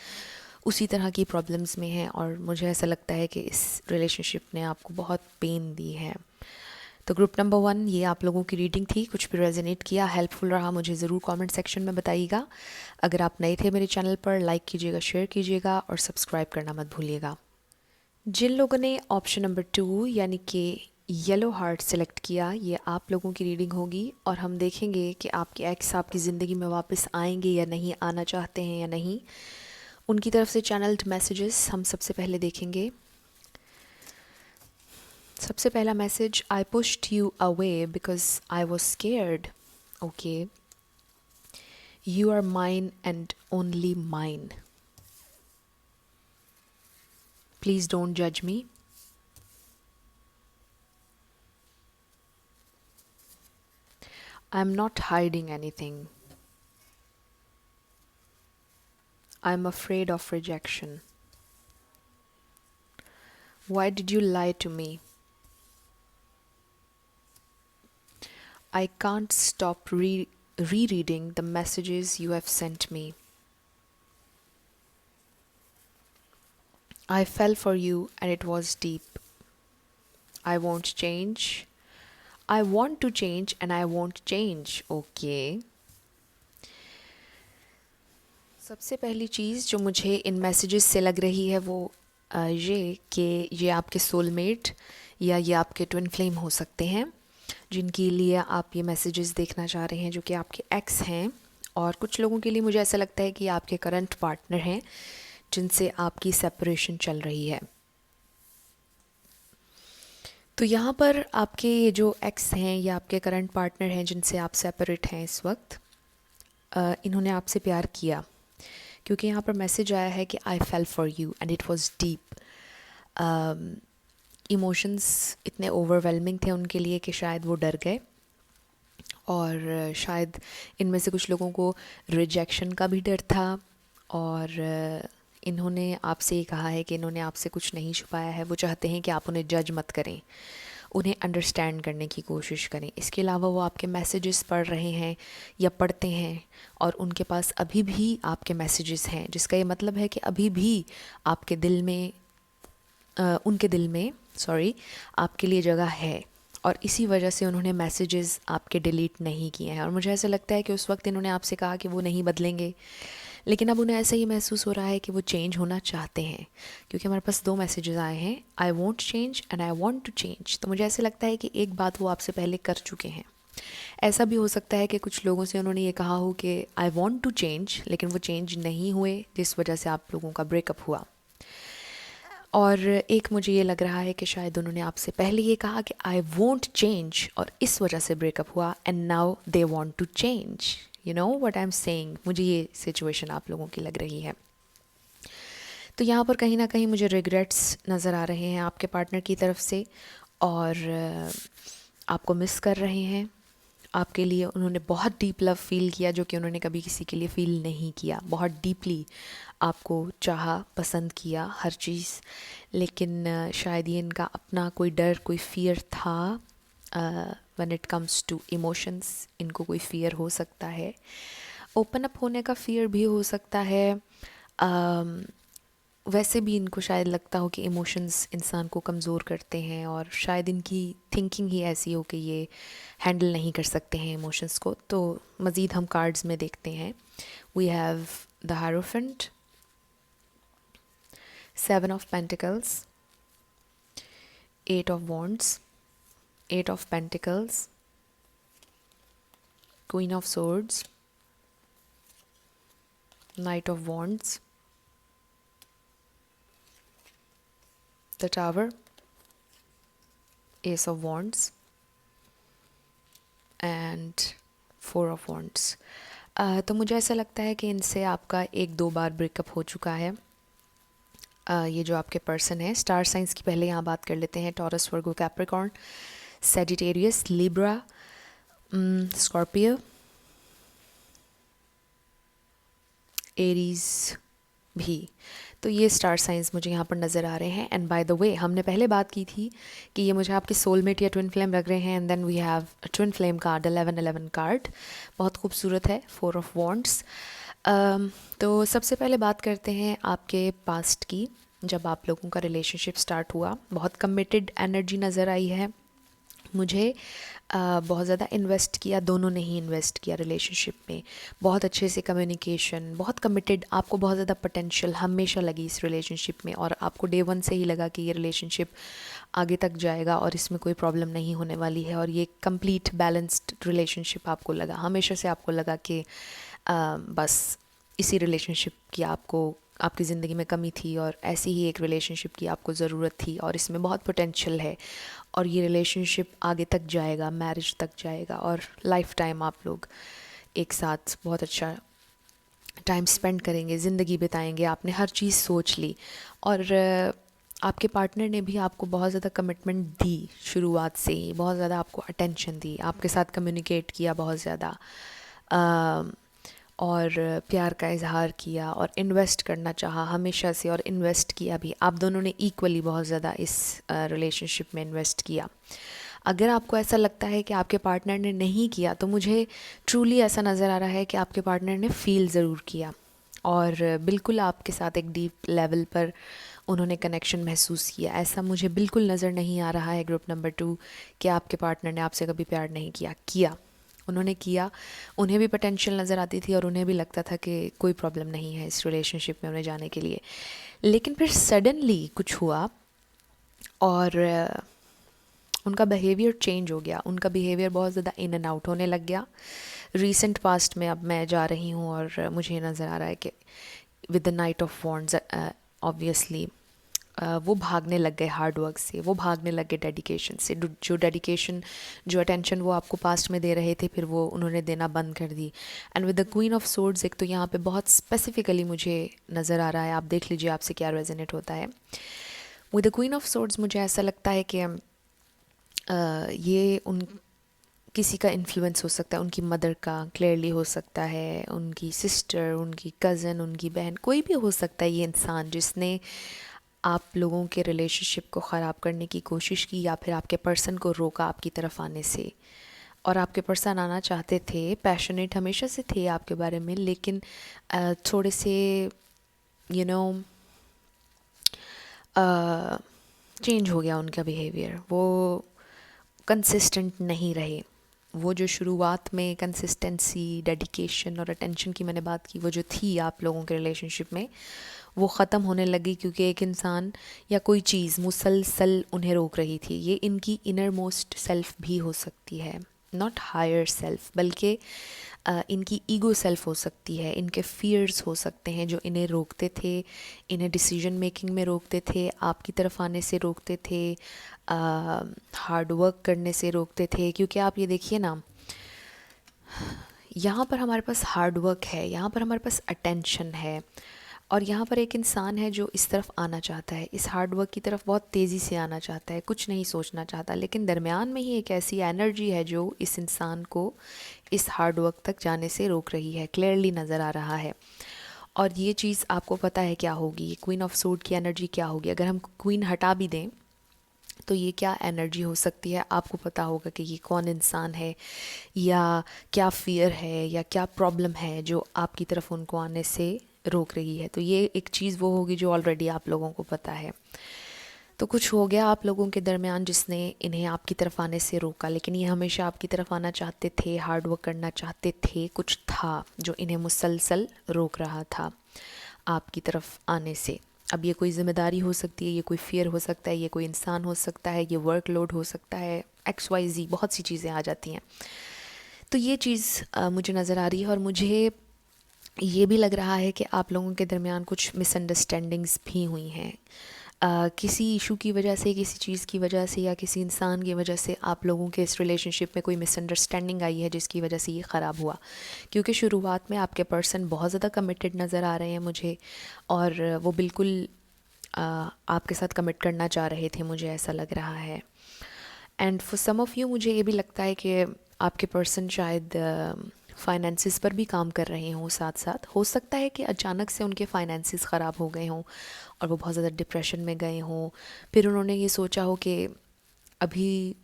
उसी तरह की प्रॉब्लम्स में हैं। और मुझे ऐसा लगता है कि इस रिलेशनशिप ने आपको बहुत पेन दी है। तो ग्रुप नंबर 1, ये आप लोगों की रीडिंग थी। कुछ भी रेजोनेट किया, हेल्पफुल रहा, मुझे ज़रूर कमेंट सेक्शन में बताइएगा। अगर आप नए थे मेरे चैनल पर, लाइक कीजिएगा, शेयर कीजिएगा और सब्सक्राइब करना मत भूलिएगा। जिन लोगों ने ऑप्शन नंबर 2 यानी कि येलो हार्ट सेलेक्ट किया, ये आप लोगों की रीडिंग होगी, और हम देखेंगे कि आपके एक्स आपकी ज़िंदगी में वापस आएंगे या नहीं, आना चाहते हैं या नहीं। उनकी तरफ से चैनल्ड मैसेजेस हम सबसे पहले देखेंगे। सबसे पहला message, I pushed you away because I was scared. Okay, you are mine and only mine, please don't जज me. I'm not hiding anything. I'm afraid of rejection. Why did you lie to me? I can't stop rereading the messages you have sent me. I fell for you and it was deep. I won't change. I want to change and I won't change. Okay. सबसे पहली चीज़ जो मुझे इन मैसेजेस से लग रही है वो ये कि ये आपके सोलमेट या ये आपके ट्विन फ्लेम हो सकते हैं, जिनके लिए आप ये मैसेजेस देखना चाह रहे हैं, जो कि आपके एक्स हैं। और कुछ लोगों के लिए मुझे ऐसा लगता है कि आपके करंट पार्टनर हैं, जिनसे आपकी सेपरेशन चल रही है। तो यहाँ पर आपके जो एक्स हैं या आपके करंट पार्टनर हैं जिनसे आप सेपरेट हैं इस वक्त, इन्होंने आपसे प्यार किया, क्योंकि यहाँ पर मैसेज आया है कि I fell for you and it was deep. Emotions इतने ओवरवेलमिंग थे उनके लिए कि शायद वो डर गए, और शायद इनमें से कुछ लोगों को रिजेक्शन का भी डर था, और इन्होंने आपसे ये कहा है कि इन्होंने आपसे कुछ नहीं छुपाया है। वो चाहते हैं कि आप उन्हें जज मत करें, उन्हें अंडरस्टैंड करने की कोशिश करें। इसके अलावा वो आपके मैसेजेस पढ़ रहे हैं या पढ़ते हैं, और उनके पास अभी भी आपके मैसेजेस हैं, जिसका ये मतलब है कि अभी भी आपके दिल में उनके दिल में आपके लिए जगह है, और इसी वजह से उन्होंने मैसेजेस आपके डिलीट नहीं किए हैं। और मुझे ऐसा लगता है कि उस वक्त इन्होंने आपसे कहा कि वो नहीं बदलेंगे, लेकिन अब उन्हें ऐसा ही महसूस हो रहा है कि वो चेंज होना चाहते हैं, क्योंकि हमारे पास 2 मैसेजेस आए हैं, I want change and I want to change. तो मुझे ऐसा लगता है कि एक बात वो आपसे पहले कर चुके हैं। ऐसा भी हो सकता है कि कुछ लोगों से उन्होंने ये कहा हो कि आई वॉन्ट टू चेंज, लेकिन वो चेंज नहीं हुए, जिस वजह से आप लोगों का ब्रेकअप हुआ। और एक मुझे ये लग रहा है कि शायद उन्होंने आपसे पहले ये कहा कि आई वोंट चेंज और इस वजह से ब्रेकअप हुआ and now they want to change. You know what I am saying, मुझे ये सिचुएशन आप लोगों की लग रही है। तो यहाँ पर कहीं ना कहीं मुझे रिग्रेट्स नज़र आ रहे हैं आपके पार्टनर की तरफ से, और आपको मिस कर रहे हैं। आपके लिए उन्होंने बहुत डीप लव फील किया जो कि उन्होंने कभी किसी के लिए फील नहीं किया। बहुत डीपली आपको चाहा, पसंद किया हर चीज़, लेकिन शायद ये इनका अपना कोई डर, कोई फियर था। When it comes to emotions इनको कोई फियर हो सकता है, ओपन अप होने का फियर भी हो सकता है। वैसे भी इनको शायद लगता हो कि इमोशंस इंसान को कमज़ोर करते हैं, और शायद इनकी थिंकिंग ही ऐसी हो कि ये हैंडल नहीं कर सकते हैं इमोशंस को। तो मज़ीद हम कार्ड्स में देखते हैं। We have the hierophant, 7 of pentacles, 8 of wands, 8 of pentacles, queen of swords, knight of wands, the tower, ace of wands and 4 of wands। तो मुझे ऐसा लगता है कि इनसे आपका 1-2 बार ब्रेकअप हो चुका है। ये जो आपके पर्सन है, स्टार साइंस की पहले यहाँ बात कर लेते हैं। Taurus, Virgo, Capricorn, Sagittarius, Libra, Scorpio, Aries भी। तो ये स्टार साइंस मुझे यहाँ पर नज़र आ रहे हैं। एंड बाय द वे, हमने पहले बात की थी कि ये मुझे आपके सोलमेट या ट्विन फ्लेम लग रहे हैं। And then we have twin flame card, 11-11 card, बहुत खूबसूरत है। 4 ऑफ वॉन्ड्स। तो सबसे पहले बात करते हैं आपके पास्ट की। जब आप लोगों का रिलेशनशिप स्टार्ट हुआ, बहुत कमिटेड एनर्जी नज़र आई है मुझे। बहुत ज़्यादा इन्वेस्ट किया, दोनों ने ही इन्वेस्ट किया रिलेशनशिप में। बहुत अच्छे से कम्युनिकेशन, बहुत कमिटेड, आपको बहुत ज़्यादा पोटेंशियल हमेशा लगी इस रिलेशनशिप में, और आपको डे 1 से ही लगा कि ये रिलेशनशिप आगे तक जाएगा और इसमें कोई प्रॉब्लम नहीं होने वाली है, और ये कंप्लीट बैलेंस्ड रिलेशनशिप आपको लगा। हमेशा से आपको लगा कि बस इसी रिलेशनशिप की आपकी ज़िंदगी में कमी थी, और ऐसी ही एक रिलेशनशिप की आपको ज़रूरत थी, और इसमें बहुत पोटेंशियल है, और ये रिलेशनशिप आगे तक जाएगा, मैरिज तक जाएगा, और लाइफ टाइम आप लोग एक साथ बहुत अच्छा टाइम स्पेंड करेंगे, ज़िंदगी बिताएंगे। आपने हर चीज़ सोच ली, और आपके पार्टनर ने भी आपको बहुत ज़्यादा कमिटमेंट दी, शुरुआत से ही बहुत ज़्यादा आपको अटेंशन दी, आपके साथ कम्युनिकेट किया बहुत ज़्यादा, और प्यार का इजहार किया, और इन्वेस्ट करना चाहा हमेशा से, और इन्वेस्ट किया भी। आप दोनों ने इक्वली बहुत ज़्यादा इस रिलेशनशिप में इन्वेस्ट किया। अगर आपको ऐसा लगता है कि आपके पार्टनर ने नहीं किया, तो मुझे ट्रूली ऐसा नज़र आ रहा है कि आपके पार्टनर ने फ़ील ज़रूर किया, और बिल्कुल आपके साथ एक डीप लेवल पर उन्होंने कनेक्शन महसूस किया। ऐसा मुझे बिल्कुल नज़र नहीं आ रहा है ग्रुप नंबर 2 कि आपके पार्टनर ने आपसे कभी प्यार नहीं किया। उन्होंने किया, उन्हें भी पोटेंशियल नज़र आती थी, और उन्हें भी लगता था कि कोई प्रॉब्लम नहीं है इस रिलेशनशिप में उन्हें जाने के लिए। लेकिन फिर सडनली कुछ हुआ, और उनका बिहेवियर चेंज हो गया। उनका बिहेवियर बहुत ज़्यादा इन एंड आउट होने लग गया। रीसेंट पास्ट में अब मैं जा रही हूँ, और मुझे नज़र आ रहा है कि with the night of wands, obviously वो भागने लग गए हार्ड वर्क से, वो भागने लग गए डेडिकेशन से। जो डेडिकेशन, जो अटेंशन वो आपको पास्ट में दे रहे थे, फिर वो उन्होंने देना बंद कर दी। And with the queen of swords, एक तो यहाँ पे बहुत स्पेसिफिकली मुझे नज़र आ रहा है, आप देख लीजिए आपसे क्या रेजोनेट होता है। With the queen of swords मुझे ऐसा लगता है कि ये उन किसी का इन्फ्लुएंस हो सकता है, उनकी मदर का क्लियरली हो सकता है, उनकी सिस्टर, उनकी कज़न, उनकी बहन, कोई भी हो सकता है ये इंसान जिसने आप लोगों के रिलेशनशिप को ख़राब करने की कोशिश की, या फिर आपके पर्सन को रोका आपकी तरफ आने से। और आपके पर्सन आना चाहते थे, पैशनेट हमेशा से थे आपके बारे में, लेकिन थोड़े से यू नो चेंज हो गया उनका बिहेवियर। वो कंसिस्टेंट नहीं रहे। वो जो शुरुआत में कंसिस्टेंसी, डेडिकेशन और अटेंशन की मैंने बात की, वो जो थी आप लोगों के रिलेशनशिप में, वो ख़त्म होने लगी, क्योंकि एक इंसान या कोई चीज़ मुसलसल उन्हें रोक रही थी। ये इनकी इनर मोस्ट सेल्फ भी हो सकती है, नॉट हायर सेल्फ, बल्कि इनकी ईगो सेल्फ हो सकती है, इनके फियर्स हो सकते हैं जो इन्हें रोकते थे, इन्हें डिसीजन मेकिंग में रोकते थे, आपकी तरफ आने से रोकते थे, हार्ड वर्क करने से रोकते थे। क्योंकि आप ये देखिए ना, यहाँ पर हमारे पास हार्ड वर्क है, यहाँ पर हमारे पास अटेंशन है, और यहाँ पर एक इंसान है जो इस तरफ आना चाहता है, इस हार्ड वर्क की तरफ बहुत तेज़ी से आना चाहता है, कुछ नहीं सोचना चाहता, लेकिन दरमियान में ही एक ऐसी एनर्जी है जो इस इंसान को इस हार्ड वर्क तक जाने से रोक रही है, क्लियरली नज़र आ रहा है। और ये चीज़ आपको पता है क्या होगी, ये क्वीन ऑफ सोर्ड की एनर्जी क्या होगी। अगर हम क्वीन हटा भी दें तो ये क्या एनर्जी हो सकती है, आपको पता होगा कि ये कौन इंसान है, या क्या फियर है, या क्या प्रॉब्लम है जो आपकी तरफ उनको आने से रोक रही है। तो ये एक चीज़ वो होगी जो ऑलरेडी आप लोगों को पता है। तो कुछ हो गया आप लोगों के दरमियान जिसने इन्हें आपकी तरफ आने से रोका, लेकिन ये हमेशा आपकी तरफ आना चाहते थे, हार्ड वर्क करना चाहते थे। कुछ था जो इन्हें मुसलसल रोक रहा था आपकी तरफ आने से। अब ये कोई ज़िम्मेदारी हो सकती है, ये कोई फियर हो सकता है, ये कोई इंसान हो सकता है, ये वर्कलोड हो सकता है, XYZ बहुत सी चीज़ें आ जाती हैं। तो ये चीज़ मुझे नज़र आ रही है, और मुझे ये भी लग रहा है कि आप लोगों के दरमियान कुछ मिसअंडरस्टैंडिंग्स भी हुई हैं। किसी इशू की वजह से, किसी चीज़ की वजह से, या किसी इंसान की वजह से आप लोगों के इस रिलेशनशिप में कोई मिसअंडरस्टैंडिंग आई है जिसकी वजह से ये ख़राब हुआ। क्योंकि शुरुआत में आपके पर्सन बहुत ज़्यादा कमिटेड नज़र आ रहे हैं मुझे, और वो बिल्कुल आपके साथ कमिट करना चाह रहे थे, मुझे ऐसा लग रहा है। And for some of you मुझे ये भी लगता है कि आपके पर्सन शायद फाइनेंसिस पर भी काम कर रहे हों साथ साथ। हो सकता है कि अचानक से उनके फाइनेंसिस ख़राब हो गए हों और वो बहुत ज़्यादा डिप्रेशन में गए हों। फिर उन्होंने ये सोचा हो कि अभी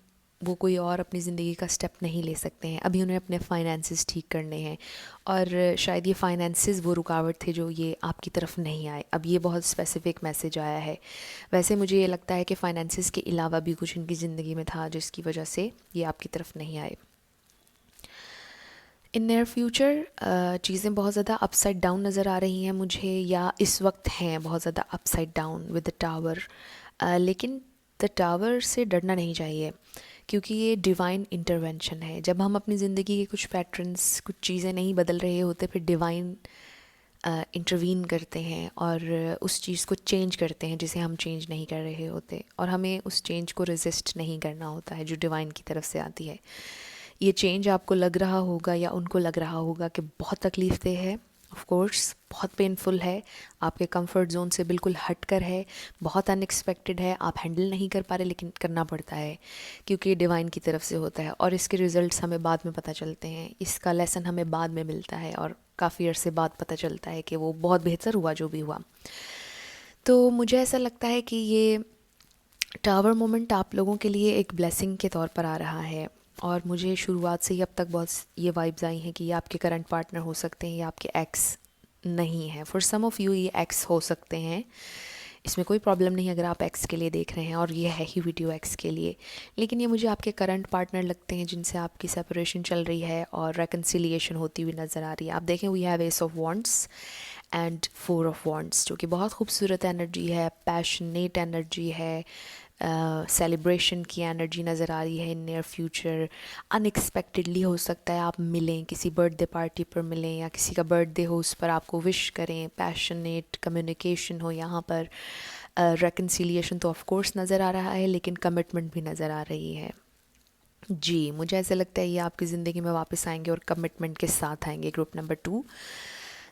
वो कोई और अपनी ज़िंदगी का स्टेप नहीं ले सकते हैं, अभी उन्हें अपने फाइनेंसिस ठीक करने हैं, और शायद ये फाइनेंसिस वो रुकावट थे जो ये आपकी तरफ नहीं आए। अब ये बहुत स्पेसिफिक मैसेज आया है। वैसे मुझे ये लगता है कि फाइनेंसिस के अलावा भी कुछ इनकी ज़िंदगी में था जिसकी वजह से ये आपकी तरफ नहीं आए। इन नियर फ्यूचर चीज़ें बहुत ज़्यादा अपसाइड डाउन नज़र आ रही हैं मुझे, या इस वक्त हैं बहुत ज़्यादा upside down with the tower. लेकिन द टावर से डरना नहीं चाहिए, क्योंकि ये डिवाइन इंटरवेंशन है। जब हम अपनी ज़िंदगी के कुछ पैटर्न्स, कुछ चीज़ें नहीं बदल रहे होते, फिर डिवाइन इंटरवीन करते हैं और उस चीज़ को चेंज करते हैं जिसे हम चेंज नहीं कर रहे होते, और हमें उस चेंज को रेजिस्ट नहीं करना होता है जो डिवाइन की तरफ से आती है। ये चेंज आपको लग रहा होगा या उनको लग रहा होगा कि बहुत तकलीफ़देह है, ऑफ कोर्स बहुत पेनफुल है, आपके कंफर्ट जोन से बिल्कुल हटकर है, बहुत अनएक्सपेक्टेड है, आप हैंडल नहीं कर पा रहे, लेकिन करना पड़ता है क्योंकि डिवाइन की तरफ से होता है, और इसके रिज़ल्ट्स हमें बाद में पता चलते हैं, इसका लेसन हमें बाद में मिलता है, और काफ़ी अरसे बाद पता चलता है कि वो बहुत बेहतर हुआ जो भी हुआ। तो मुझे ऐसा लगता है कि ये टावर मोमेंट आप लोगों के लिए एक ब्लेसिंग के तौर पर आ रहा है, और मुझे शुरुआत से ही अब तक बहुत ये वाइब्स आई हैं कि ये आपके करंट पार्टनर हो सकते हैं या आपके एक्स नहीं है। फॉर सम ऑफ़ यू ये एक्स हो सकते हैं, इसमें कोई प्रॉब्लम नहीं अगर आप एक्स के लिए देख रहे हैं, और ये है ही वीडियो एक्स के लिए। लेकिन ये मुझे आपके करंट पार्टनर लगते हैं जिनसे आपकी सेपरेशन चल रही है और रेकन्सिलिएशन होती हुई नज़र आ रही है। आप देखें, we have ace of wands and 4 of wands, जो कि बहुत खूबसूरत एनर्जी है, पैशनेट एनर्जी है, सेलिब्रेशन की एनर्जी नज़र आ रही है। इन नियर फ्यूचर अनएक्सपेक्टेडली हो सकता है आप मिलें, किसी बर्थडे पार्टी पर मिलें, या किसी का बर्थडे हो उस पर आपको विश करें, पैशनेट कम्युनिकेशन हो यहाँ पर। रेकन्सिलिएशन तो ऑफ कोर्स नज़र आ रहा है, लेकिन कमिटमेंट भी नज़र आ रही है। जी, मुझे ऐसा लगता है ये आपकी ज़िंदगी में वापस आएंगे और कमिटमेंट के साथ आएंगे, ग्रुप नंबर 2।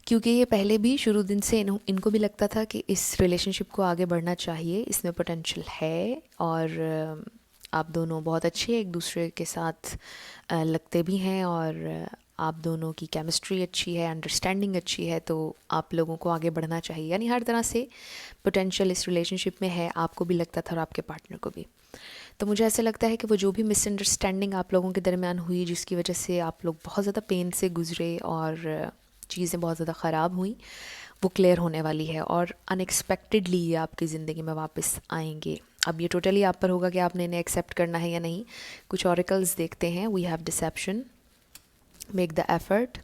क्योंकि ये पहले भी शुरू दिन से इनको भी लगता था कि इस रिलेशनशिप को आगे बढ़ना चाहिए, इसमें पोटेंशियल है, और आप दोनों बहुत अच्छे एक दूसरे के साथ लगते भी हैं, और आप दोनों की केमिस्ट्री अच्छी है, अंडरस्टैंडिंग अच्छी है, तो आप लोगों को आगे बढ़ना चाहिए। यानी हर तरह से पोटेंशियल इस रिलेशनशिप में है, आपको भी लगता था और आपके पार्टनर को भी। तो मुझे ऐसा लगता है कि वो जो भी मिसअंडरस्टैंडिंग आप लोगों के दरमियान हुई, जिसकी वजह से आप लोग बहुत ज़्यादा पेन से गुजरे और चीज़ें बहुत ज़्यादा ख़राब हुई, वो क्लियर होने वाली है, और अनएक्सपेक्टेडली ये आपकी ज़िंदगी में वापस आएंगे। अब ये टोटली आप पर होगा कि आपने इन्हें एक्सेप्ट करना है या नहीं। कुछ ऑरिकल्स देखते हैं। We have deception, make the effort,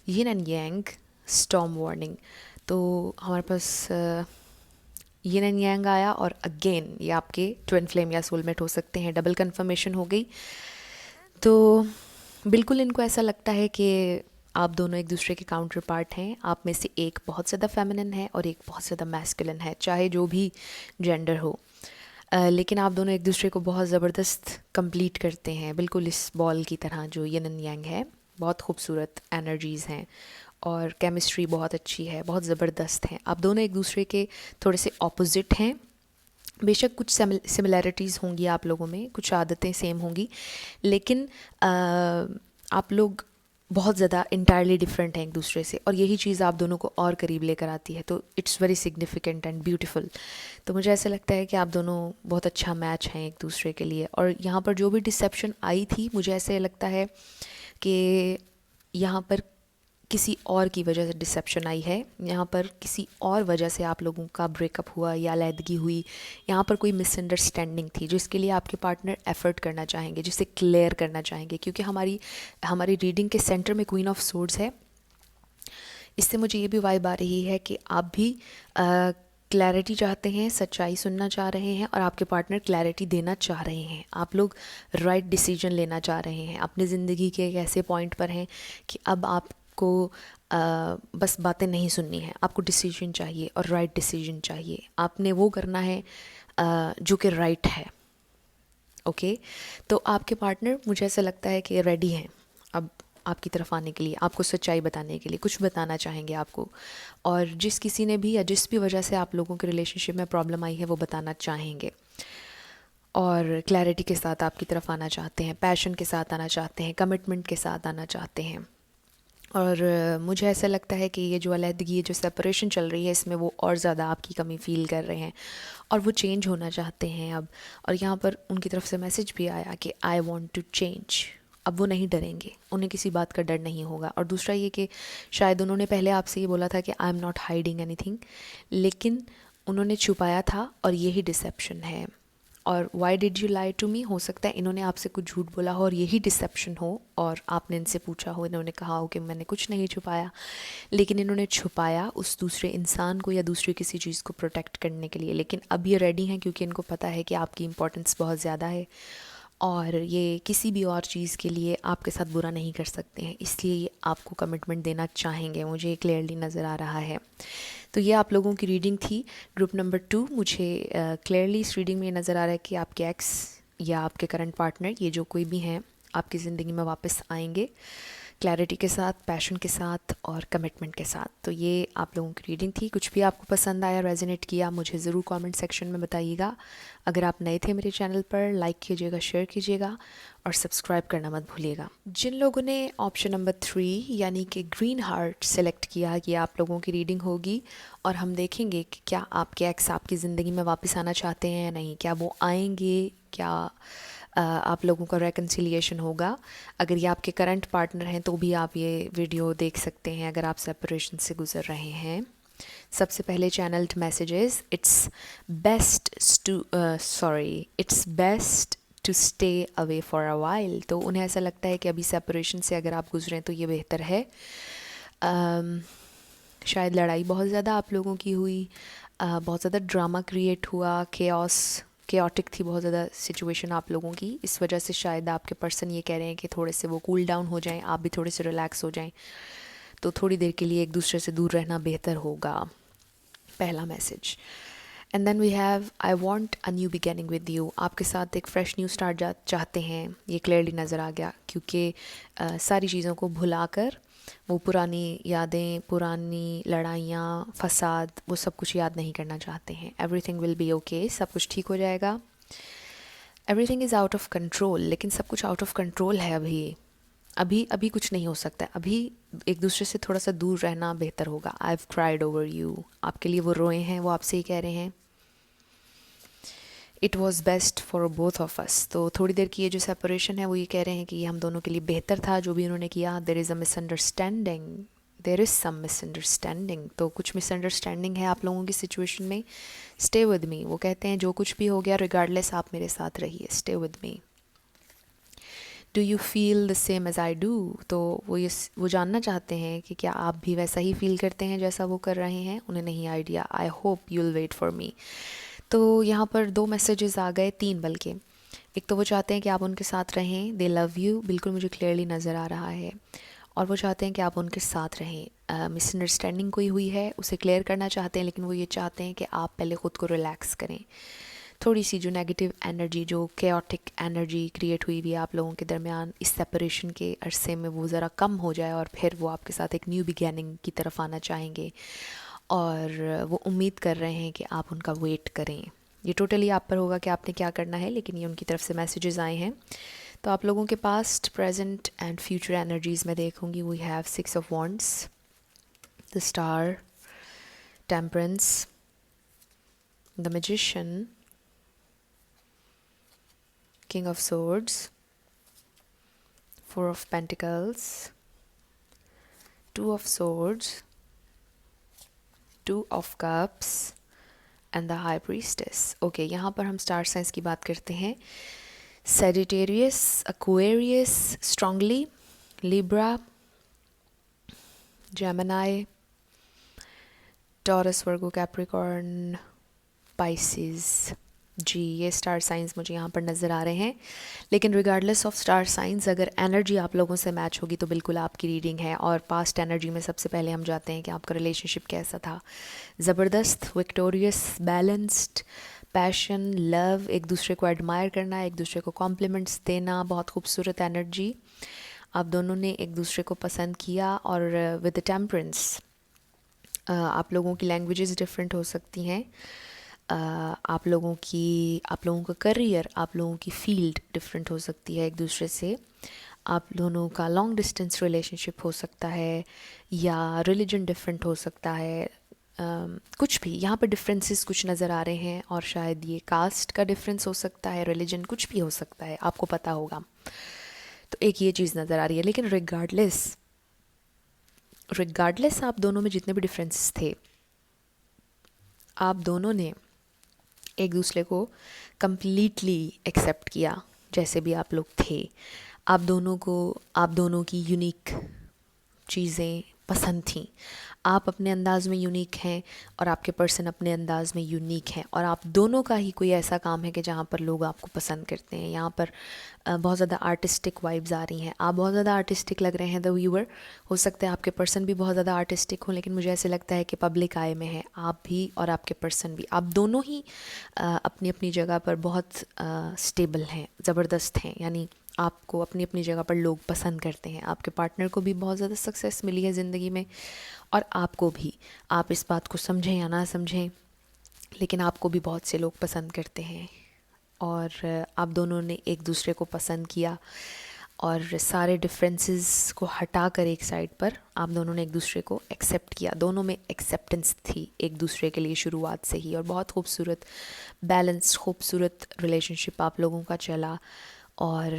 yin and yang, storm warning. तो हमारे पास यिन एंड यांग आया, और अगेन ये आपके ट्विन फ्लेम या सोलमेट हो सकते हैं। डबल कंफर्मेशन हो गई। तो बिल्कुल इनको ऐसा लगता है कि आप दोनों एक दूसरे के काउंटर पार्ट हैं। आप में से एक बहुत ज़्यादा फेमिनिन है और एक बहुत ज़्यादा मैस्कुलिन है, चाहे जो भी जेंडर हो। लेकिन आप दोनों एक दूसरे को बहुत ज़बरदस्त कंप्लीट करते हैं, बिल्कुल इस बॉल की तरह जो यिन एंड यांग है। बहुत खूबसूरत एनर्जीज़ हैं और केमिस्ट्री बहुत अच्छी है, बहुत ज़बरदस्त हैं। आप दोनों एक दूसरे के थोड़े से ऑपोजिट हैं। बेशक कुछ सिमिलैरिटीज़ होंगी आप लोगों में, कुछ आदतें सेम होंगी, लेकिन आप लोग बहुत ज़्यादा इंटायरली डिफरेंट हैं एक दूसरे से, और यही चीज़ आप दोनों को और करीब लेकर आती है। तो it's very significant and beautiful. तो मुझे ऐसा लगता है कि आप दोनों बहुत अच्छा मैच हैं एक दूसरे के लिए। और यहाँ पर जो भी डिसेप्शन आई थी, मुझे ऐसे लगता है कि यहाँ पर किसी और की वजह से डिसेप्शन आई है। यहाँ पर किसी और वजह से आप लोगों का ब्रेकअप हुआ या अलहदगी हुई। यहाँ पर कोई मिसअंडरस्टैंडिंग थी जिसके लिए आपके पार्टनर एफर्ट करना चाहेंगे, जिसे क्लियर करना चाहेंगे, क्योंकि हमारी हमारी रीडिंग के सेंटर में क्वीन ऑफ सोर्ड्स है। इससे मुझे ये भी वाइब आ रही है कि आप भी क्लैरिटी चाहते हैं, सच्चाई सुनना चाह रहे हैं, और आपके पार्टनर क्लैरिटी देना चाह रहे हैं। आप लोग राइट डिसीजन लेना चाह रहे हैं। अपनी ज़िंदगी के एक ऐसे पॉइंट पर हैं कि अब आपको बस बातें नहीं सुननी है, आपको डिसीजन चाहिए और राइट डिसीजन चाहिए। आपने वो करना है जो कि राइट है। ओके, तो आपके पार्टनर, मुझे ऐसा लगता है कि रेडी हैं अब आपकी तरफ आने के लिए, आपको सच्चाई बताने के लिए, कुछ बताना चाहेंगे आपको। और जिस किसी ने भी या जिस भी वजह से आप लोगों के रिलेशनशिप में प्रॉब्लम आई है, वो बताना चाहेंगे और क्लैरिटी के साथ आपकी तरफ आना चाहते हैं, पैशन के साथ आना चाहते हैं, कमिटमेंट के साथ आना चाहते हैं। और मुझे ऐसा लगता है कि ये जो अलहदगी, ये जो सेपरेशन चल रही है, इसमें वो और ज़्यादा आपकी कमी फ़ील कर रहे हैं और वो चेंज होना चाहते हैं अब। और यहाँ पर उनकी तरफ से मैसेज भी आया कि आई वॉन्ट टू चेंज। अब वो नहीं डरेंगे, उन्हें किसी बात का डर नहीं होगा। और दूसरा ये कि शायद उन्होंने पहले आपसे ये बोला था कि I am not hiding anything, लेकिन उन्होंने छुपाया था, और यही डिसेप्शन है। और why did you lie to me, हो सकता है इन्होंने आपसे कुछ झूठ बोला हो और यही डिसेप्शन हो, और आपने इनसे पूछा हो, इन्होंने कहा हो कि मैंने कुछ नहीं छुपाया, लेकिन इन्होंने छुपाया उस दूसरे इंसान को या दूसरी किसी चीज़ को प्रोटेक्ट करने के लिए। लेकिन अब ये रेडी हैं, क्योंकि इनको पता है कि आपकी इम्पोर्टेंस बहुत ज़्यादा है और ये किसी भी और चीज़ के लिए आपके साथ बुरा नहीं कर सकते हैं, इसलिए ये आपको कमिटमेंट देना चाहेंगे। मुझे ये क्लियरली नज़र आ रहा है। तो ये आप लोगों की रीडिंग थी, ग्रुप नंबर 2। मुझे क्लियरली इस रीडिंग में नज़र आ रहा है कि आपके एक्स या आपके करंट पार्टनर, ये जो कोई भी हैं, आपकी ज़िंदगी में वापस आएंगे क्लैरिटी के साथ, पैशन के साथ और कमिटमेंट के साथ। तो ये आप लोगों की रीडिंग थी। कुछ भी आपको पसंद आया, रेजोनेट किया, मुझे ज़रूर कमेंट सेक्शन में बताइएगा। अगर आप नए थे मेरे चैनल पर, लाइक कीजिएगा, शेयर कीजिएगा और सब्सक्राइब करना मत भूलिएगा। जिन लोगों ने ऑप्शन नंबर 3 यानी कि ग्रीन हार्ट सेलेक्ट किया, ये आप लोगों की रीडिंग होगी और हम देखेंगे कि क्या आपके एक्स आपकी ज़िंदगी में वापस आना चाहते हैं या नहीं, क्या वो आएंगे, क्या आप लोगों का रेकन्सिलिएशन होगा। अगर ये आपके करंट पार्टनर हैं तो भी आप ये वीडियो देख सकते हैं अगर आप सेपरेशन से गुज़र रहे हैं। सबसे पहले channelled messages, it's best to stay away for a while. तो उन्हें ऐसा लगता है कि अभी सेपरेशन से अगर आप गुजरें तो ये बेहतर है। शायद लड़ाई बहुत ज़्यादा आप लोगों की हुई, बहुत ज़्यादा ड्रामा क्रिएट हुआ, केओटिक थी बहुत ज़्यादा सिचुएशन आप लोगों की। इस वजह से शायद आपके पर्सन ये कह रहे हैं कि थोड़े से वो कूल डाउन हो जाएं, आप भी थोड़े से रिलैक्स हो जाएं। तो थोड़ी देर के लिए एक दूसरे से दूर रहना बेहतर होगा, पहला मैसेज। And then we have I want a new beginning with you. आपके साथ एक फ़्रेश न्यू स्टार्ट चाहते हैं, ये क्लियरली नज़र आ गया, क्योंकि सारी चीज़ों को भुलाकर वो पुरानी यादें, पुरानी लड़ाइयाँ, फसाद, वो सब कुछ याद नहीं करना चाहते हैं। एवरीथिंग विल बी ओके, सब कुछ ठीक हो जाएगा। Everything is out of control, लेकिन सब कुछ आउट ऑफ कंट्रोल है अभी कुछ नहीं हो सकता है। अभी एक दूसरे से थोड़ा सा दूर रहना बेहतर होगा। I have cried over you, आपके लिए वो रोए हैं, वो आपसे ही कह रहे हैं it was best for both of us. तो थोड़ी देर की ये जो सेपरेशन है वो ये कह रहे हैं कि ये हम दोनों के लिए बेहतर था जो भी उन्होंने किया। There is some misunderstanding. तो कुछ मिसअंडरस्टैंडिंग है आप लोगों की सिचुएशन में। स्टे विद मी, वो कहते हैं जो कुछ भी हो गया रिगार्डलेस आप मेरे साथ रहिए, stay with me. Do you feel the same as I do. तो वो जानना चाहते हैं कि क्या आप भी वैसा ही फील करते हैं जैसा वो कर रहे हैं। उन्हें नहीं idea. I hope you will wait for me. तो यहाँ पर 2 मैसेजेस आ गए, 3 बल्कि। एक तो वो चाहते हैं कि आप उनके साथ रहें, दे लव यू, बिल्कुल मुझे क्लियरली नज़र आ रहा है। और वो चाहते हैं कि आप उनके साथ रहें। मिसअंडरस्टैंडिंग कोई हुई है उसे क्लियर करना चाहते हैं, लेकिन वो ये चाहते हैं कि आप पहले ख़ुद को रिलैक्स करें। थोड़ी सी जो नेगेटिव एनर्जी, जो केओटिक एनर्जी क्रिएट हुई हुई है आप लोगों के दरमियान, इस सेपरेशन के अरसे में वो ज़रा कम हो जाए और फिर वो आपके साथ एक न्यू बिगैनिंग की तरफ आना चाहेंगे। और वो उम्मीद कर रहे हैं कि आप उनका वेट करें। ये टोटली आप पर होगा कि आपने क्या करना है, लेकिन ये उनकी तरफ से मैसेजेस आए हैं। तो आप लोगों के past, present and future energies में देखूंगी। We have 6 of wands, the star, temperance, the magician, king of swords, 4 of pentacles, 2 of swords, 2 of cups and the high priestess. Okay, यहाँ पर हम स्टार साइंस की बात करते हैं। Sagittarius, Aquarius strongly, Libra, Gemini, Taurus, Virgo, Capricorn, Pisces. जी, ये स्टार साइंस मुझे यहाँ पर नज़र आ रहे हैं। लेकिन रिगार्डलेस ऑफ स्टार साइंस, अगर एनर्जी आप लोगों से मैच होगी तो बिल्कुल आपकी रीडिंग है। और पास्ट एनर्जी में सबसे पहले हम जाते हैं कि आपका रिलेशनशिप कैसा था। ज़बरदस्त, विक्टोरियस, बैलेंस्ड, पैशन, लव, एक दूसरे को एडमायर करना, एक दूसरे को कॉम्प्लीमेंट्स देना, बहुत खूबसूरत एनर्जी। आप दोनों ने एक दूसरे को पसंद किया। और विद द टेम्परेंस, आप लोगों की लैंग्वेजेस डिफरेंट हो सकती हैं। आप लोगों का करियर, आप लोगों की फील्ड डिफरेंट हो सकती है एक दूसरे से। आप दोनों का लॉन्ग डिस्टेंस रिलेशनशिप हो सकता है, या रिलीजन डिफरेंट हो सकता है। कुछ भी यहाँ पर डिफरेंसेस कुछ नज़र आ रहे हैं। और शायद ये कास्ट का डिफरेंस हो सकता है, रिलीजन, कुछ भी हो सकता है, आपको पता होगा। तो एक ये चीज़ नज़र आ रही है। लेकिन रिगार्डलेस आप दोनों में जितने भी डिफरेंसेस थे, आप दोनों ने एक दूसरे को कम्प्लीटली एक्सेप्ट किया जैसे भी आप लोग थे। आप दोनों की यूनिक चीज़ें पसंद थीं। आप अपने अंदाज़ में यूनिक हैं और आपके पर्सन अपने अंदाज़ में यूनिक हैं। और आप दोनों का ही कोई ऐसा काम है कि जहाँ पर लोग आपको पसंद करते हैं। यहाँ पर बहुत ज़्यादा आर्टिस्टिक वाइब्स आ रही हैं। आप बहुत ज़्यादा आर्टिस्टिक लग रहे हैं द व्यूअर। हो सकता है आपके पर्सन भी बहुत ज़्यादा आर्टिस्टिक हों, लेकिन मुझे ऐसे लगता है कि पब्लिक आई में है आप भी और आपके पर्सन भी। आप दोनों ही अपनी अपनी जगह पर बहुत स्टेबल हैं, ज़बरदस्त हैं। यानी आपको अपनी अपनी जगह पर लोग पसंद करते हैं। आपके पार्टनर को भी बहुत ज़्यादा सक्सेस मिली है ज़िंदगी में, और आपको भी। आप इस बात को समझें या ना समझें, लेकिन आपको भी बहुत से लोग पसंद करते हैं। और आप दोनों ने एक दूसरे को पसंद किया, और सारे डिफरेंसेस को हटा कर एक साइड पर आप दोनों ने एक दूसरे को एक्सेप्ट किया। दोनों में एक्सेप्टेंस थी एक दूसरे के लिए शुरुआत से ही। और बहुत खूबसूरत बैलेंस, खूबसूरत रिलेशनशिप आप लोगों का चला। और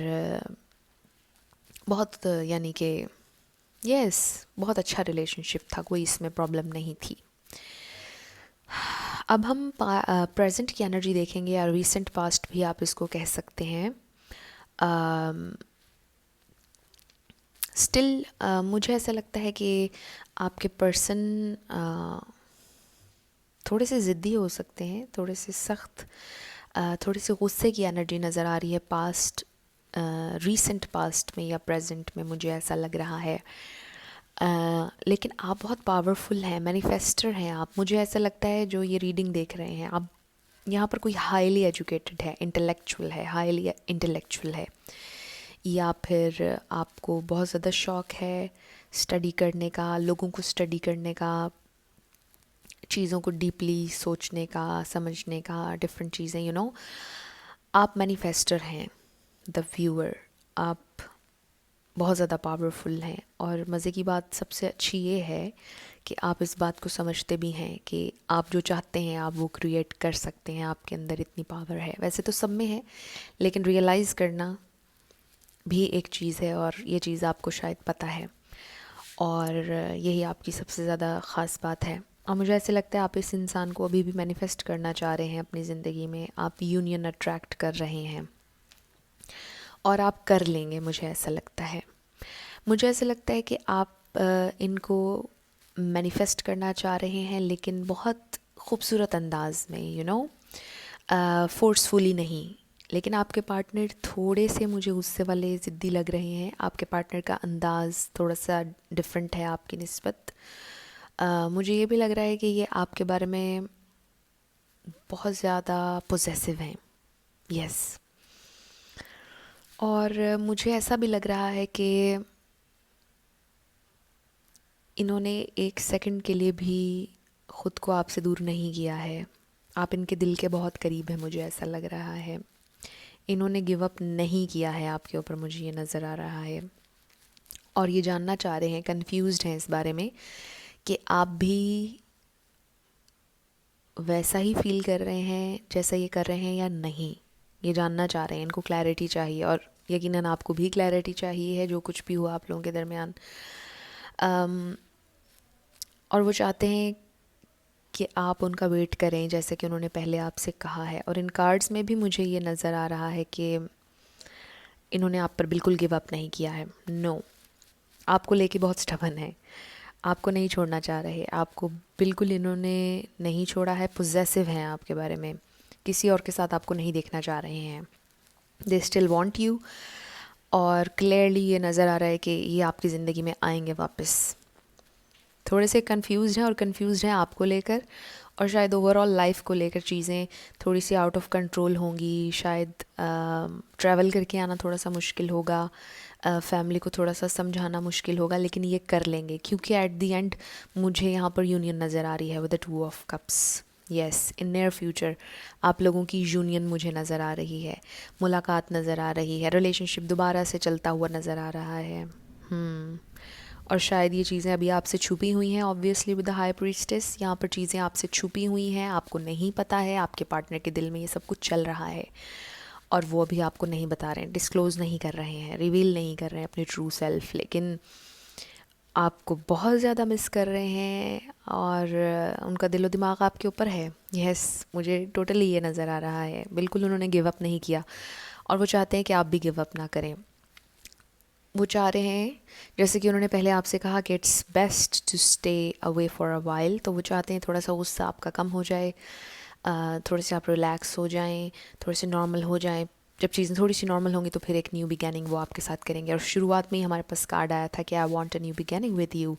बहुत यानी कि यस, बहुत अच्छा रिलेशनशिप था, कोई इसमें प्रॉब्लम नहीं थी। अब हम प्रेजेंट की एनर्जी देखेंगे, या रीसेंट पास्ट भी आप इसको कह सकते हैं। स्टिल मुझे ऐसा लगता है कि आपके पर्सन थोड़े से ज़िद्दी हो सकते हैं, थोड़े से सख्त, थोड़ी सी गुस्से की एनर्जी नज़र आ रही है पास्ट, रीसेंट पास्ट में या प्रेजेंट में, मुझे ऐसा लग रहा है। लेकिन आप बहुत पावरफुल हैं, मैनिफेस्टर हैं आप। मुझे ऐसा लगता है जो ये रीडिंग देख रहे हैं आप, यहाँ पर कोई हाईली एजुकेटेड है, इंटेलेक्चुअल है, हाईली इंटेलेक्चुअल है, या फिर आपको बहुत ज़्यादा शौक़ है स्टडी करने का, लोगों को स्टडी करने का, चीज़ों को डीपली सोचने का, समझने का, डिफरेंट चीज़ें, यू नो। आप मैनिफेस्टर हैं द व्यूअर। आप बहुत ज़्यादा पावरफुल हैं। और मज़े की बात सबसे अच्छी ये है कि आप इस बात को समझते भी हैं कि आप जो चाहते हैं आप वो क्रिएट कर सकते हैं, आपके अंदर इतनी पावर है। वैसे तो सब में है, लेकिन रियलाइज़ करना भी एक चीज़ है, और ये चीज़ आपको शायद पता है, और यही आपकी सबसे ज़्यादा ख़ास बात है। और मुझे ऐसे लगता है आप इस इंसान को अभी भी मैनिफेस्ट करना चाह रहे हैं अपनी ज़िंदगी में। आप यूनियन अट्रैक्ट कर रहे हैं, और आप कर लेंगे, मुझे ऐसा लगता है। मुझे ऐसा लगता है कि आप इनको मैनिफेस्ट करना चाह रहे हैं, लेकिन बहुत खूबसूरत अंदाज में, यू नो, फोर्सफुली नहीं, लेकिन आपके पार्टनर थोड़े से मुझे गुस्से वाले ज़िद्दी लग रहे हैं। आपके पार्टनर का अंदाज़ थोड़ा सा डिफरेंट है आपकी निस्बत। मुझे ये भी लग रहा है कि ये आपके बारे में बहुत ज़्यादा पोजेसिव हैं। यस। और मुझे ऐसा भी लग रहा है कि इन्होंने एक सेकंड के लिए भी ख़ुद को आपसे दूर नहीं किया है। आप इनके दिल के बहुत करीब हैं, मुझे ऐसा लग रहा है। इन्होंने गिव अप नहीं किया है आपके ऊपर, मुझे ये नज़र आ रहा है। और ये जानना चाह रहे हैं, कंफ्यूज्ड हैं इस बारे में कि आप भी वैसा ही फील कर रहे हैं जैसा ये कर रहे हैं या नहीं। ये जानना चाह रहे हैं, इनको क्लैरिटी चाहिए, और यकीनन आपको भी क्लैरिटी चाहिए है जो कुछ भी हुआ आप लोगों के दरमियान। और वो चाहते हैं कि आप उनका वेट करें जैसे कि उन्होंने पहले आपसे कहा है। और इन कार्ड्स में भी मुझे ये नज़र आ रहा है कि इन्होंने आप पर बिल्कुल गिव अप नहीं किया है। नो, आपको लेके बहुत स्टबन है, आपको नहीं छोड़ना चाह रहे। आपको बिल्कुल इन्होंने नहीं छोड़ा है, पोजेसिव हैं आपके बारे में, किसी और के साथ आपको नहीं देखना चाह रहे हैं। दे स्टिल वांट यू, और क्लियरली ये नज़र आ रहा है कि ये आपकी ज़िंदगी में आएंगे वापस। थोड़े से कंफ्यूज हैं, और कंफ्यूज हैं आपको लेकर, और शायद ओवरऑल लाइफ को लेकर चीज़ें थोड़ी सी आउट ऑफ कंट्रोल होंगी। शायद ट्रैवल करके आना थोड़ा सा मुश्किल होगा, फैमिली को थोड़ा सा समझाना मुश्किल होगा, लेकिन ये कर लेंगे, क्योंकि एट दी एंड मुझे यहाँ पर यूनियन नज़र आ रही है with the 2 of cups. Yes, in near future आप लोगों की यूनियन मुझे नज़र आ रही है, मुलाकात नज़र आ रही है, रिलेशनशिप दोबारा से चलता हुआ नज़र आ रहा है। और शायद ये चीज़ें अभी आपसे छुपी हुई हैं। Obviously with the high priestess यहाँ पर चीज़ें आपसे छुपी हुई हैं, आपको नहीं पता है, आपके पार्टनर के दिल में ये सब कुछ चल रहा है, और वो अभी आपको नहीं बता रहे हैं, डिस्क्लोज़ नहीं कर रहे हैं, रिवील नहीं कर रहे हैं अपनी ट्रू सेल्फ, लेकिन आपको बहुत ज़्यादा मिस कर रहे हैं, और उनका दिलो दिमाग आपके ऊपर है। यस, मुझे टोटली ये नज़र आ रहा है। बिल्कुल उन्होंने गिव अप नहीं किया, और वो चाहते हैं कि आप भी गिव अप ना करें। वो चाह रहे हैं, जैसे कि उन्होंने पहले आपसे कहा कि it's best to stay away for a while, तो वो चाहते हैं थोड़ा सा गुस्सा आपका कम हो जाए, थोड़े से आप रिलैक्स हो जाएं, थोड़े से नॉर्मल हो जाएं। जब चीज़ें थोड़ी सी नॉर्मल होंगी तो फिर एक न्यू बिगैनिंग वो आपके साथ करेंगे। और शुरुआत में ही हमारे पास कार्ड आया था कि I want a new beginning with you,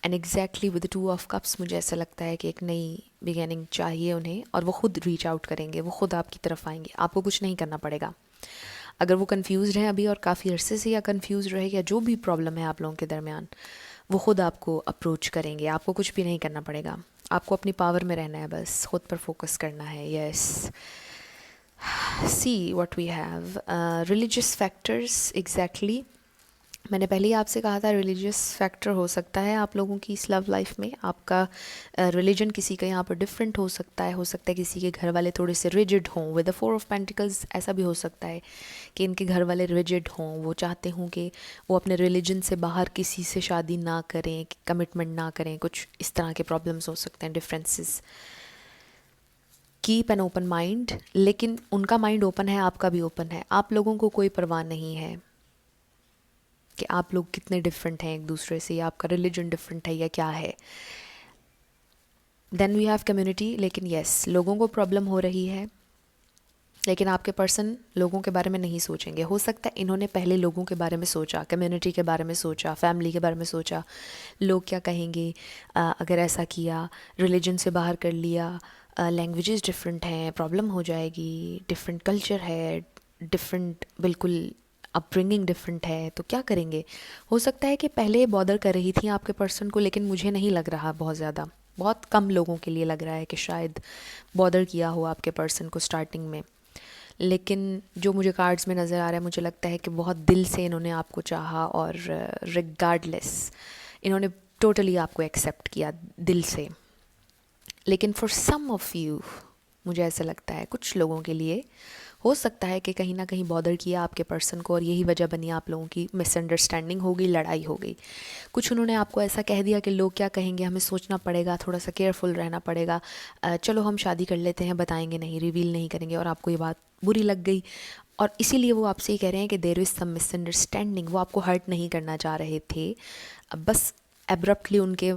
and exactly with 2 of cups मुझे ऐसा लगता है कि एक नई बिगैनिंग चाहिए उन्हें, और वो खुद रीच आउट करेंगे, वो खुद आपकी तरफ आएंगे, आपको कुछ नहीं करना पड़ेगा। अगर वो कंफ्यूज हैं अभी, और काफ़ी अरसे से या कंफ्यूज रहे, या जो भी प्रॉब्लम है आप लोगों के दरमियान, वो ख़ुद आपको अप्रोच करेंगे, आपको कुछ भी नहीं करना पड़ेगा। आपको अपनी पावर में रहना है, बस खुद पर फोकस करना है। Yes, see what we have, religious factors. Exactly, मैंने पहले ही आपसे कहा था रिलीजियस फैक्टर हो सकता है आप लोगों की इस लव लाइफ में। आपका रिलीजन किसी का यहाँ पर डिफरेंट हो सकता है किसी के घर वाले थोड़े से रिजिड हों। विद द 4 ऑफ पेंटिकल्स ऐसा भी हो सकता है कि इनके घर वाले रिजिड हों, वो चाहते हों कि वो अपने रिलीजन से बाहर किसी से शादी ना करें, कमिटमेंट ना करें, कुछ इस तरह के प्रॉब्लम्स हो सकते हैं, differences. Keep an open mind, लेकिन उनका माइंड ओपन है, आपका भी ओपन है। आप लोगों को कोई परवाह नहीं है कि आप लोग कितने डिफरेंट हैं एक दूसरे से, या आपका रिलीजन डिफरेंट है या क्या है। देन वी हैव कम्युनिटी, लेकिन यस, लोगों को प्रॉब्लम हो रही है, लेकिन आपके पर्सन लोगों के बारे में नहीं सोचेंगे। हो सकता है इन्होंने पहले लोगों के बारे में सोचा, कम्युनिटी के बारे में सोचा, फैमिली के बारे में सोचा, लोग क्या कहेंगे अगर ऐसा किया, रिलीजन से बाहर कर लिया, लैंग्वेजेस डिफरेंट हैं, प्रॉब्लम हो जाएगी, डिफरेंट कल्चर है, डिफरेंट बिल्कुल अपब्रिंगिंग डिफरेंट है, तो क्या करेंगे। हो सकता है कि पहले बॉदर कर रही थी आपके पर्सन को, लेकिन मुझे नहीं लग रहा, बहुत ज़्यादा, बहुत कम लोगों के लिए लग रहा है कि शायद बॉदर किया हो आपके पर्सन को स्टार्टिंग में। लेकिन जो मुझे कार्ड्स में नज़र आ रहा है, मुझे लगता है कि बहुत दिल से इन्होंने आपको चाहा, और रिगार्डलेस इन्होंने टोटली आपको एक्सेप्ट किया दिल से। लेकिन फॉर सम ऑफ़ यू, मुझे ऐसा लगता है कुछ लोगों के लिए हो सकता है कि कहीं ना कहीं बॉदर किया आपके पर्सन को, और यही वजह बनी आप लोगों की मिसअंडरस्टैंडिंग हो गई, लड़ाई हो गई। कुछ उन्होंने आपको ऐसा कह दिया कि लोग क्या कहेंगे, हमें सोचना पड़ेगा, थोड़ा सा केयरफुल रहना पड़ेगा, चलो हम शादी कर लेते हैं, बताएंगे नहीं, रिवील नहीं करेंगे, और आपको ये बात बुरी लग गई, और इसीलिए वो आपसे ये कह रहे हैं कि देयर इज़ सम मिसअंडरस्टैंडिंग। वो आपको हर्ट नहीं करना चाह रहे थे, बस एब्रप्टली उनके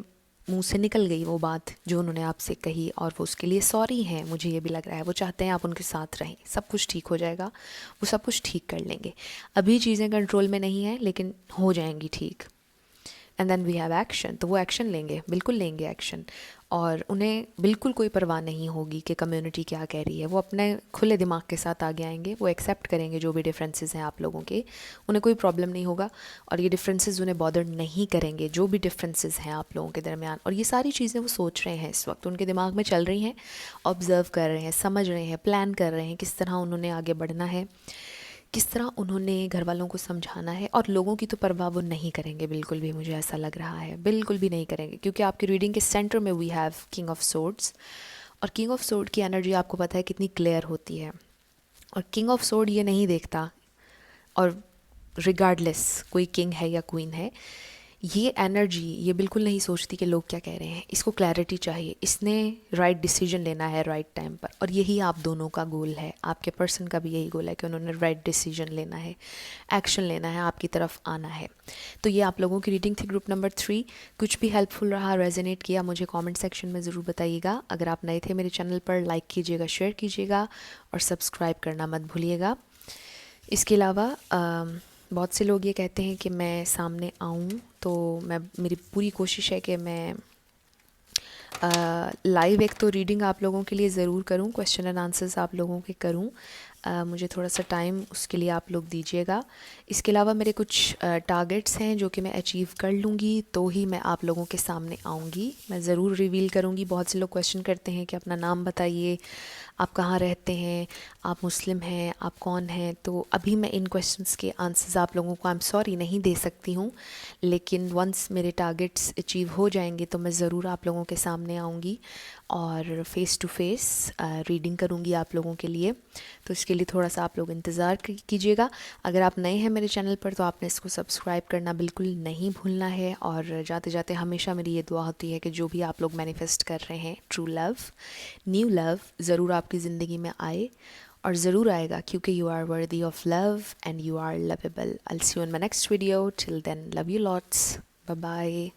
मुंह से निकल गई वो बात जो उन्होंने आपसे कही, और वो उसके लिए सॉरी हैं, मुझे ये भी लग रहा है। वो चाहते हैं आप उनके साथ रहें, सब कुछ ठीक हो जाएगा, वो सब कुछ ठीक कर लेंगे। अभी चीज़ें कंट्रोल में नहीं हैं लेकिन हो जाएंगी ठीक। And then we have action, तो वो एक्शन लेंगे, बिल्कुल लेंगे एक्शन। और उन्हें बिल्कुल कोई परवाह नहीं होगी कि कम्युनिटी क्या कह रही है। वो अपने खुले दिमाग के साथ आगे आएंगे, वो एक्सेप्ट करेंगे जो भी डिफरेंसेस हैं आप लोगों के, उन्हें कोई प्रॉब्लम नहीं होगा। और ये डिफरेंसेस उन्हें बॉदर नहीं करेंगे, जो भी डिफरेंसेस हैं आप लोगों के दरमियान। और ये सारी चीज़ें वो सोच रहे हैं, इस वक्त उनके दिमाग में चल रही हैं, ऑब्ज़र्व कर रहे हैं, समझ रहे हैं, प्लान कर रहे हैं किस तरह उन्होंने आगे बढ़ना है, किस तरह उन्होंने घर वालों को समझाना है। और लोगों की तो परवाह वो नहीं करेंगे बिल्कुल भी, मुझे ऐसा लग रहा है, बिल्कुल भी नहीं करेंगे। क्योंकि आपकी रीडिंग के सेंटर में we have king of swords, और किंग ऑफ सोर्ड की एनर्जी आपको पता है कितनी क्लियर होती है। और किंग ऑफ सोर्ड ये नहीं देखता, और रिगार्डलेस कोई किंग है या क्वीन है, ये एनर्जी ये बिल्कुल नहीं सोचती कि लोग क्या कह रहे हैं। इसको क्लैरिटी चाहिए, इसने राइट डिसीजन लेना है राइट टाइम पर। और यही आप दोनों का गोल है, आपके पर्सन का भी यही गोल है कि उन्होंने राइट डिसीजन लेना है, एक्शन लेना है, आपकी तरफ आना है। तो ये आप लोगों की रीडिंग थी, ग्रुप नंबर 3। कुछ भी हेल्पफुल रहा, रेजोनेट किया, मुझे कमेंट सेक्शन में ज़रूर बताइएगा। अगर आप नए थे मेरे चैनल पर, लाइक कीजिएगा, शेयर कीजिएगा और सब्सक्राइब करना मत भूलिएगा। इसके अलावा बहुत से लोग ये कहते हैं कि मैं सामने आऊँ, तो मेरी पूरी कोशिश है कि मैं लाइव एक तो रीडिंग आप लोगों के लिए ज़रूर करूं, क्वेश्चन एंड आंसर्स आप लोगों के करूं। मुझे थोड़ा सा टाइम उसके लिए आप लोग दीजिएगा। इसके अलावा मेरे कुछ टारगेट्स हैं जो कि मैं अचीव कर लूँगी तो ही मैं आप लोगों के सामने आऊँगी, मैं ज़रूर रिवील करूँगी। बहुत से लोग क्वेश्चन करते हैं कि अपना नाम बताइए, आप कहाँ रहते हैं, आप मुस्लिम हैं, आप कौन हैं। तो अभी मैं इन क्वेश्चंस के आंसर्स आप लोगों को, आई एम सॉरी, नहीं दे सकती हूँ। लेकिन वंस मेरे टारगेट्स अचीव हो जाएंगे तो मैं ज़रूर आप लोगों के सामने आऊँगी और फ़ेस टू फेस रीडिंग करूँगी आप लोगों के लिए। तो इसके लिए थोड़ा सा आप लोग इंतज़ार कीजिएगा। अगर आप नए हैं मेरे चैनल पर तो आपने इसको सब्सक्राइब करना बिल्कुल नहीं भूलना है। और जाते जाते हमेशा मेरी ये दुआ होती है कि जो भी आप लोग मैनिफेस्ट कर रहे हैं, ट्रू लव, न्यू लव, ज़रूर आपकी ज़िंदगी में आए, और ज़रूर आएगा, क्योंकि you are worthy of love and you are lovable. I will see you in my next video. Till then, love you lots, bye bye.